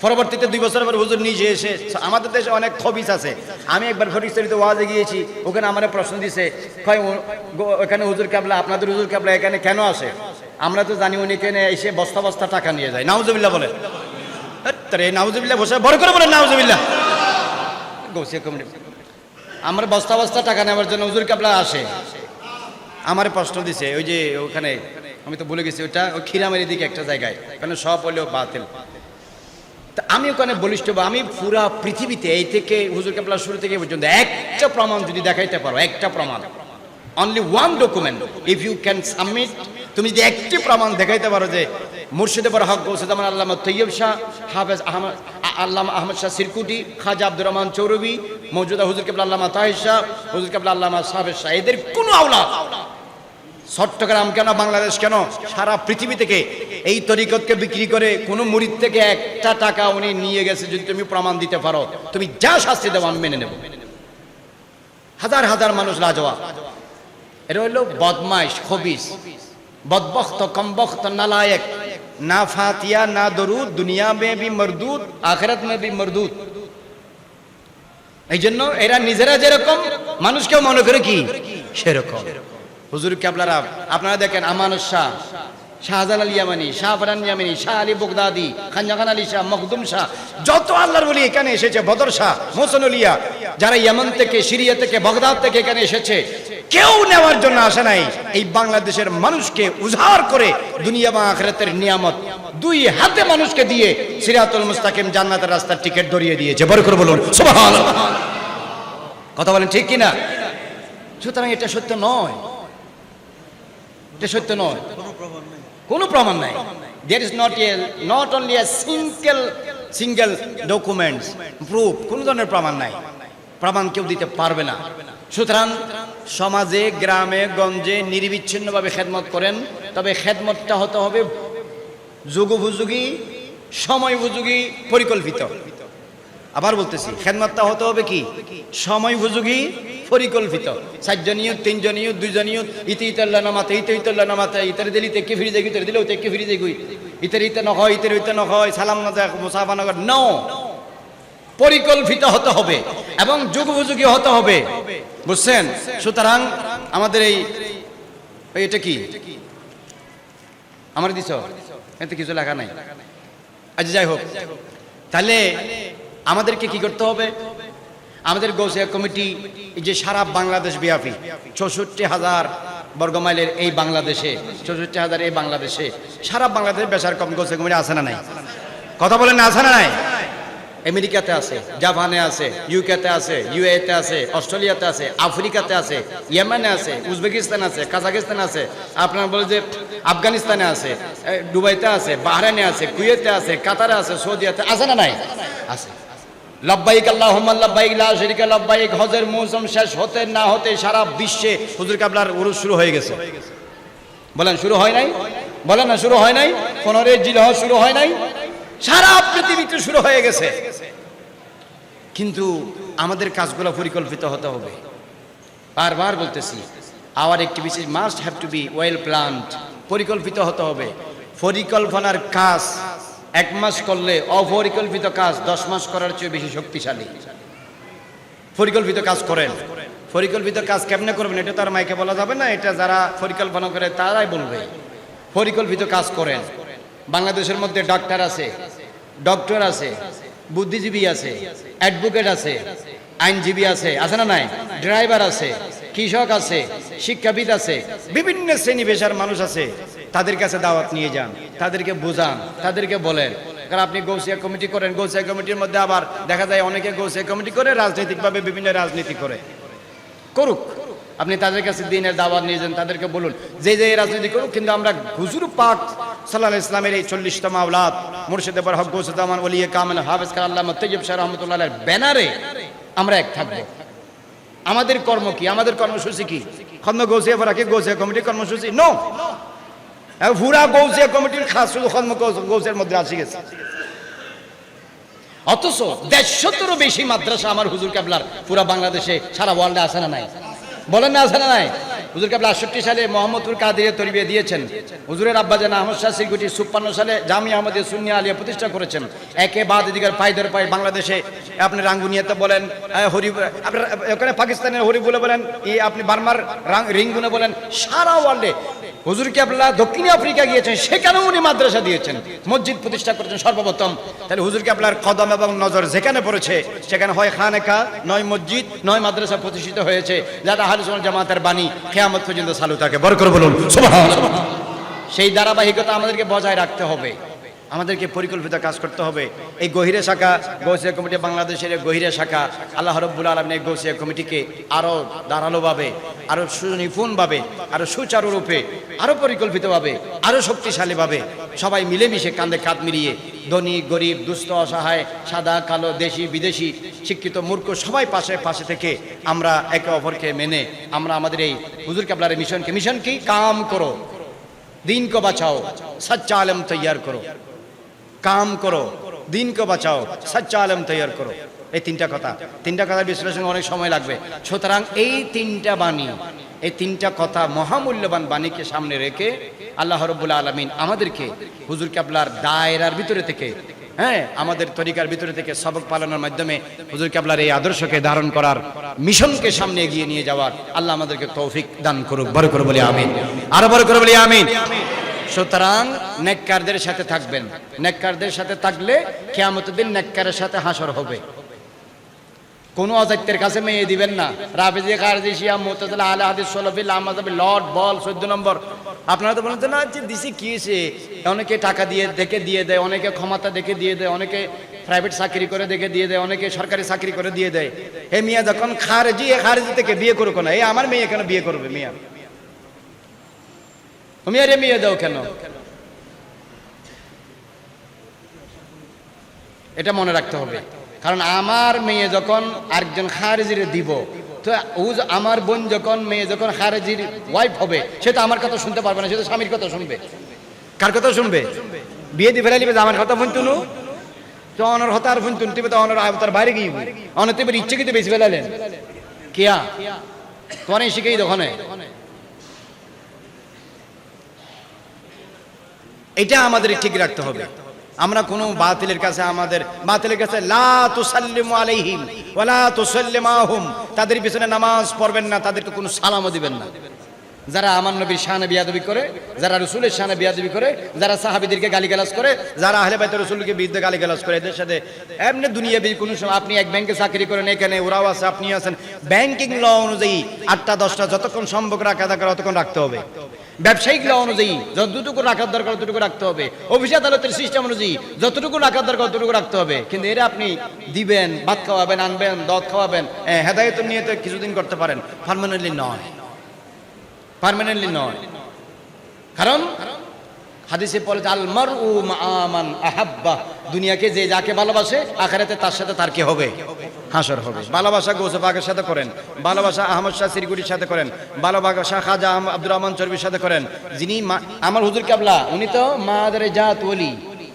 S1: পরবর্তীতে 2 বছর পর হুজুর নিজে এসে, আমাদের দেশে অনেক খবিস আছে, আমি একবার ফটিকছড়িতে ওয়াজে গিয়েছি, ওখানে আমার প্রশ্ন দিছে, ওখানে হুজুর কেবলা, আপনাদের হুজুর কেবলা এখানে কেন আসে? আমরা তো জানি উনি এখানে এসে বস্তা বস্তা টাকা নিয়ে যায়। নাউজুবিল্লাহ বলে, নাউজুবিল্লাহ বসে বড় করে বলে নাউজুবিল্লাহ। গৌসিয়া কমিটি আমরা বস্তা বস্তা টাকা নেওয়ার জন্য হুজুর কেবলা আসে। আমার প্রশ্ন দিছে, ওই যে ওখানে আমি তো ভুলে গেছি, ওটা ওই খিরামের দিকে একটা জায়গায়, ওখানে সব হলেও বাতিল। আমি ওখানে বলিষ্ঠ, আমি পুরা পৃথিবীতে এই থেকে হুজুর কেবলা শুরু থেকে পর্যন্ত একটা প্রমাণ যদি দেখাইতে পারো, একটা প্রমাণ, only one document if you can submit, তুমি যদি একটি প্রমাণ দেখাইতে পারো যে মুর্শিদে বড় হক গৌসে জামান আল্লামা তৈয়ব শাহ, হাফেজ আহমদ, আল্লামা আহমদ শাহ সিরকুটি, খাজা আব্দুর রহমান চৌরবি, মৌজুদা হুজুর কেবলা আল্লামা তাহির শাহ, হুজুর কেবলা আল্লামা সাহেব শাহ, এদের কোনো আওলাদ চট্টগ্রাম কেন, বাংলাদেশ কেন, সারা পৃথিবী থেকে এই তরিকতকে বিক্রি করে কোনো মুরিদ থেকে একটা টাকা উনি নিয়ে গেছে, যদি তুমি প্রমাণ দিতে পারো, তুমি যা শাস্তি দেবো আমি মেনে নেব। হাজার হাজার মানুষ লাজওয়াব। এটা হলো বদমাইশ, খবিস, বদবখ্ত, কমবখ্ত, নালায়েক, না ফাতিয়া না দরুদ, দুনিয়া মে ভি মরদুদ, আখিরাত মে ভি মরদুদ। এই জন্য এরা নিজেরা যেরকম মানুষকেও মনে করে কি সেরকম। হুজুর কেবলারা আপনারা দেখেন, আমানত শাহ, শাহজালাল আল ইয়ামানি, শাহ ফরান ইয়ামানি, শাহ আলী বগদাদি, খানজাহান আলী শাহ, মখদুম শাহ, যত আল্লাহর ওলি এখানে এসেছে, বদর শাহ, মোহসেন আলিয়া, যারা ইয়ামান থেকে, সিরিয়া থেকে, বগদাদ থেকে এখানে এসেছে, কেউ নেওয়ার জন্য আসে নাই। এই বাংলাদেশের মানুষকে উজাড় করে দুনিয়া বা আখিরাতের নিয়ামত 2 হাতে মানুষকে দিয়ে সিরাতুল মুস্তাকিম, জান্নাতের রাস্তার টিকিট ধরিয়ে দিয়েছে। বড় করে বলুন সুবহানাল্লাহ। কথা বলেন ঠিক কিনা? সুতরাং এটা সত্য নয়, এটা সত্য নয়, কোনো প্রমাণ নাই। There is not only a single documents proof, কোনো ধরনের প্রমাণ নাই, প্রমাণ কেউ দিতে পারবে না। সুতরাং সমাজে গ্রামে গঞ্জে নিরবিচ্ছিন্নভাবে খেদমত করেন, তবে খেদমতটা হতে হবে যুগোপযোগী, সময় উপযোগী, পরিকল্পিত। আবার বলতেছি, খেদমতটা হতে হবে কি সময় উপযোগী, পরিকল্পিত। 4 জনীয় 3 জনীয় 2 জনীয় ইতে ইতাল্লা নামাতে ইতে ইতাল্লা নামাতে ইতারে দিলি তেকে ফিরে যাই, ইতারে দিলেও তেকে ফিরে যাই, ইতারে ইতে নয় ইতারে ইতে নয়, সালাম না দেখ মুসাফা না নো, পরিকল্পিত হতে হবে এবং যুগোপযোগী হতে হবে, বুঝছেন? সুতরাং আমাদের এটা কি আমার দিছ, এতে কিছু লেখা নাই। আচ্ছা যাই হোক, তাহলে আমাদেরকে কি করতে হবে? আমাদের গৌসিয়া কমিটি যে সারা বাংলাদেশ ব্যাপী 64,000 বর্গমাইলের এই বাংলাদেশে, 64,000 এই বাংলাদেশে, সারা বাংলাদেশে বেশার কম গৌসিয়া কমিটি আছে না নাই? কথা বলেন না, আছে না নাই? আমেরিকাতে আছে, জাপানে আছে, ইউকেতে আছে, ইউএতে আছে, অস্ট্রেলিয়াতে আছে, আফ্রিকাতে আছে, ইয়েমেনে আছে, উজবেকিস্তান আছে, কাজাকিস্তান আছে, আপনার বলে যে আফগানিস্তানে আছে, দুবাইতে আছে, বাহরাইনে আছে, কুয়েতে আছে, কাতারে আছে, সৌদিয়াতে আছে না নাই? আছে। লব্বাইক আল্লাহুম্মা লব্বাইক লা শারীকা লব্বাইক হজের মৌসুম শেষ হতে না হতে সারা বিশ্বে হুজুর কাবলার উরুস শুরু হয়ে গেছে। বলেন শুরু হয় নাই? বলেন না শুরু হয় নাই? 15 জিলহজ শুরু হয় নাই? সারা পৃথিবীতে শুরু হয়ে গেছে। কিন্তু আমাদের কাজগুলো পরিকল্পিত হতে হবে। বারবার বলতেছি, our activities must have to be well planned. পরিকল্পিত হতে হবে। পরিকল্পনার কাজ 1 মাস করলে অপরিকল্পিত কাজ 10 মাস করার চেয়ে বেশি শক্তিশালী। পরিকল্পিত কাজ করেন। পরিকল্পিত কাজ কেমনে করবেন এটা তো আর মাইকে বলা যাবে না, এটা যারা পরিকল্পনা করে তারাই বলবে। পরিকল্পিত কাজ করেন। বাংলাদেশের মধ্যে ডাক্তার আছে, ডক্টর আছে, বুদ্ধিজীবী আছে, অ্যাডভোকেট আছে, আইনজীবী আছে, আছে না নাই? ড্রাইভার আছে, কৃষক আছে, শিক্ষাবিদ আছে, বিভিন্ন শ্রেণী পেশার মানুষ আছে। তাদের কাছে দাওয়াত নিয়ে যান, তাদেরকে বোঝান, তাদেরকে বলেন। কারণ আপনি গৌসিয়া কমিটি করেন, গৌসিয়া কমিটির মধ্যে আবার দেখা যায় অনেকে গৌসিয়া কমিটি করে রাজনৈতিকভাবে বিভিন্ন রাজনীতি করে, করুক। আপনি তাদের কাছে দিনের দাওয়াত নিয়ে যান, তাদেরকে বলুন যে যে রাজনীতি করুক, কিন্তু আমরা হুজুর পাক সাল্লাল্লাহু আলাইহি ইসলামের এই 40তম আওলাদ মুর্শিদে বরহক গৌসুজ্জামান ওলিয়ে কামেল হাফেজ আল্লামা তৈয়ব শাহ রহমাতুল্লাহর ব্যানারে আমরা এক থাকব। আমাদের কর্ম কি? আমাদের কর্মসূচি কি? খন্দ গৌসিয়া ফরাকে গৌসিয়া কমিটির কর্মসূচি নো, পুরা গৌসিয়া কমিটির খাস শুধু খন্দ গৌসিয়ার মধ্যে আসি গেছে। অথচ 150-টিরও বেশি মাদ্রাসা আমার হুজুর কাবলার পুরা বাংলাদেশে, সারা ওয়ার্ল্ডে আছে না নাই? বলেন না আছে না নাই? হুজুর কাবলা 68 সালে মোহাম্মদপুর কাদিরিয়া তরবিয়া দিয়েছেন। হুজুরের আব্বাজান আহমদ শাহ সিলকুটি 56 সালে জামিয়া আহমদিয়া সুন্নিয়া আলিয়া প্রতিষ্ঠা করেছেন। একে বাদ এদিকের পাই ধরে পাই বাংলাদেশে আপনি রাঙ্গুনিয়াতে বলেন, আপনার ওখানে পাকিস্তানের হরিবুলে বলেন, আপনি বার্মার রিঙ্গুনে বলেন, সারা ওয়ার্ল্ডে হুজুর কাবলা দক্ষিণ আফ্রিকা গিয়েছেন, সেখানেও উনি মাদ্রাসা দিয়েছেন, মসজিদ প্রতিষ্ঠা করেছেন সর্বপ্রথম। তাহলে হুজুর কাবলার কদম এবং নজর যেখানে পড়েছে সেখানে হয় খানেকা, নয় মসজিদ, নয় মাদ্রাসা প্রতিষ্ঠিত হয়েছে, যারা আহলে সুন্নাত জামাতের বাণী কিয়ামত পর্যন্ত চালু থাকে। বড় করে বলুন সুবহানাল্লাহ। সেই ধারাবাহিকতা আমাদেরকে বজায় রাখতে হবে, আমাদেরকে পরিকল্পিত কাজ করতে হবে। এই গহিরে শাখা গৌসিয়া কমিটি বাংলাদেশের গহিরে শাখা, আল্লাহ রাব্বুল আলামিন এই গৌসিয়া কমিটিকে আরো ধারালোভাবে, আরো সুনিপুণভাবে, আরো সুচারুরূপে, আরো পরিকল্পিতভাবে, আরো শক্তিশালীভাবে সবাই মিলেমিশে কাঁধে কাঁধ মিলিয়ে ধনী গরিব দুস্থ অসহায় সাদা কালো দেশি বিদেশি শিক্ষিত মূর্খ সবাই পাশে পাশে থেকে আমরা একে অপরকে মেনে আমরা আমাদের এই হুজুর কাবলার মিশনকে, মিশন কি? কাম করো, দিন কো বাঁচাও, সচ্চা আলেম তৈয়ার করো। কাম করো, দিন কো বাঁচাও, সচ্চা আলেম তৈয়ার করো। এই তিনটা কথার বিশ্লেষণ অনেক সময় লাগবে। সুতরাং এই তিনটা বাণী, এই তিনটা কথা মহামূল্যবান বাণীকে সামনে রেখে আল্লাহ রাব্বুল আলামিন আমাদেরকে হুজুর কাবলার দায়রার ভিতরে থেকে, আমাদের তরিকার ভিতরে থেকে সবক পালনের মাধ্যমে হুজুর কাবলার এই আদর্শকে ধারণ করার, মিশনকে সামনে এগিয়ে নিয়ে যাওয়ার আল্লাহ আমাদেরকে তৌফিক দান করুক। বড় করে বলি আমিন, আরো বড় করে বলি আমিন। সুতরাং নেককারদের সাথে থাকবেন, নেককারদের সাথে থাকলে কিয়ামতের দিন নেককারের সাথে হাসর হবে। কোন অজাত্যের কাছে মেয়ে দিবেন না। রাফিজি খারজি শিয়া মুতাজিলা আহলে হাদিস সালাফি লামাযাবি লর্ড বল 14 নম্বর। আপনারা তো বলেন না যে দিছি কি এসে, অনেকে টাকা দিয়ে দেখে দিয়ে দেয়, অনেকে ক্ষমতা দেখে দিয়ে দেয়, অনেকে প্রাইভেট চাকরি করে দেখে দিয়ে দেয়, অনেকে সরকারি চাকরি করে দিয়ে দেয়। হে মিয়া যখন খারজি থেকে বিয়ে করুক না, এই আমার মেয়ে কেন বিয়ে করবে? মিয়া তুমি আরে মেয়ে দাও কেন? এটা মনে রাখতে হবে। কারণ আমার মেয়ে যখন আরেকজন খারিজিরে দিব, তো ও আমার বোন যখন মেয়ে যখন খারেজির ওয়াইফ হবে সে তো আমার কথা শুনতে পারবে না, সে তো স্বামীর কথা শুনবে। কার কথা শুনবে? বিয়ে দিয়ে ফেলাইবে আমার কথা শুনতুনু তো অনর হতার শুনতুন তুমি তো অনর আবতার বাইরে গিয়ে অনর তুমি ইচ্ছে কিন্তু বেশি ফেলালেন কিয়া তোমার শিখেই দোকানে। এটা আমাদের ঠিক রাখতে হবে। আমরা কোনো বাতিলের কাছে লা তুসাল্লিমু আলাইহিম ওয়া লা তুসাল্লিমাহুম, তাদের পিছনে নামাজ পড়বেন না, তাদেরকে কোনো সালামও দিবেন না। যারা আমার নবীর শানে বিয়াদবি করে, যারা রাসূলের শানে বিয়াদবি করে, যারা সাহাবীদেরকে গালিগালাজ করে, যারা আহলে বাইত রাসূলকে বিরুদ্ধে গালিগালাজ করে, এদের সাথে এমনি দুনিয়াবি কোনো সময় আপনি এক ব্যাংকে চাকরি করেন, এখানে ওরাও আছে আপনিও আছেন, ব্যাংকিং ল অনুযায়ী 8টা 10টা যতক্ষণ সম্পর্ক রাখা দরকার ততক্ষণ রাখতে হবে। ব্যবসায়িক ল অনুযায়ী যতটুকু রাখার দরকার ততটুকু রাখতে হবে। অফিস আদালতের সিস্টেম অনুযায়ী যতটুকু রাখার দরকার ততটুকু রাখতে হবে। কিন্তু এরা আপনি দিবেন, ভাত খাওয়াবেন, আনবেন, দুধ খাওয়াবেন, হেদায়েতের নিয়তে কিছুদিন করতে পারেন, পার্মানেন্টলি নয়, পার্মানেন্টলি নয়। কারণ হাদিসে বলে আল মারউ মা মান আহাব্বা, দুনিয়াকে যে যাকে ভালোবাসে আখিরাতে তার সাথে তার কি হবে? হাসর হবে। ভালোবাসা গৌসে পাকের সাথে করেন, ভালোবাসা আহমদ শাহ সিরগুড়ির সাথে করেন, ভালোবাসা খাজা আব্দুর রহমান চরবির সাথে করেন, যিনি আমার হুজুর কেবলা উনি তো মাদারে জাত ওলি।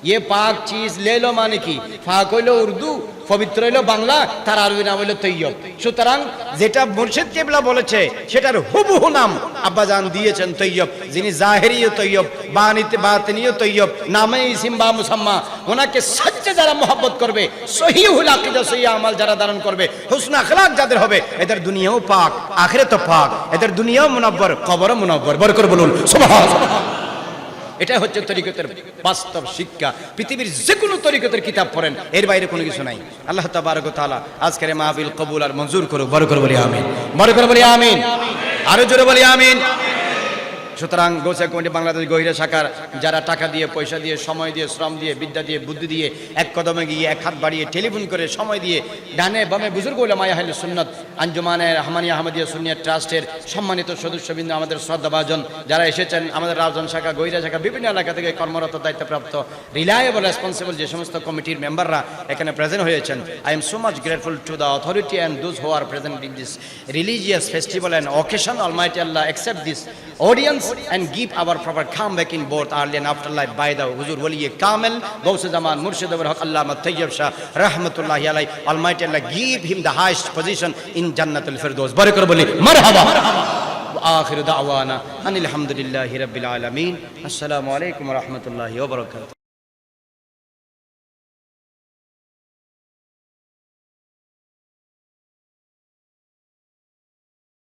S1: ये पाक चीज ले लो মানে কি? ফাক হইল উর্দু, পবিত্র হইল বাংলা, তার আরবি নাম হইল তৈয়ব। সুতরাং যেটা মুর্শিদ কেবলা বলেছে সেটার হুবহু নাম আব্বাজান দিয়েছেন তৈয়ব, যিনি জাহেরিও তৈয়ব, বাতিনিও তৈয়ব, নামে ইসিম বা মুসাম্মা। ওনাকে সচ্চে যারা মহব্বত করবে, সহিহুল আকীদা সহিহ আমল যারা ধারণ করবে, হুসনে আখলাক যাদের হবে, এদের দুনিয়াও পাক আখিরাতও পাক, এদের দুনিয়াও মুনাব্বর কবরও মুনাব্বর। বরকত বলুন সুবহানাল্লাহ। এটা হচ্ছে তরিকতের বাস্তব শিক্ষা। পৃথিবীর যে কোনো তরিকতের কিতাব পড়েন, এর বাইরে কোনো কিছু নাই। আল্লাহ তাবারক ওয়া তাআলা আজকের মাহফিল কবুল আর মঞ্জুর করুক। বরকত বলি আমিন, বরকত বলি আমিন, আরো জোরে বলি আমিন। সুতরাং গৌসিয়া কমিটি বাংলাদেশ গহিরা শাখার যারা টাকা দিয়ে, পয়সা দিয়ে, সময় দিয়ে, শ্রম দিয়ে, বিদ্যা দিয়ে, বুদ্ধি দিয়ে, এক কদমে গিয়ে এক হাত বাড়িয়ে টেলিফোন করে সময় দিয়ে ডানে বামে বুজুর্গ উলামায়ে আহলে সুন্নাত আঞ্জুমানে রহমানিয়া আহমদিয়া সুন্নিয়াত ট্রাস্টের সম্মানিত সদস্যবৃন্দ, আমাদের শ্রদ্ধাভাজন যারা এসেছেন, আমাদের রাউজান শাখা, গহিরা শাখা, বিভিন্ন এলাকা থেকে কর্মরত দায়িত্বপ্রাপ্ত রিলায়েবল রেসপন্সিবল যে সমস্ত কমিটির মেম্বাররা এখানে প্রেজেন্ট হয়েছেন, I am so much grateful to the authority and those who are present in this religious festival and occasion. Almighty Allah accept this audience and give our proper comeback in both early and afterlife by the Huzur Wali Kamil Gauss Zaman Murshid Abul Haq Allama Tayyib Shah rahmatullahi alayhi. Almighty Allah give him the highest position in Jannatul Firdaus. Barakar boli marhaba. Wa akhiru da'wana anil hamdulillahi rabbil alamin. Assalamu alaikum wa rahmatullahi wa barakatuh.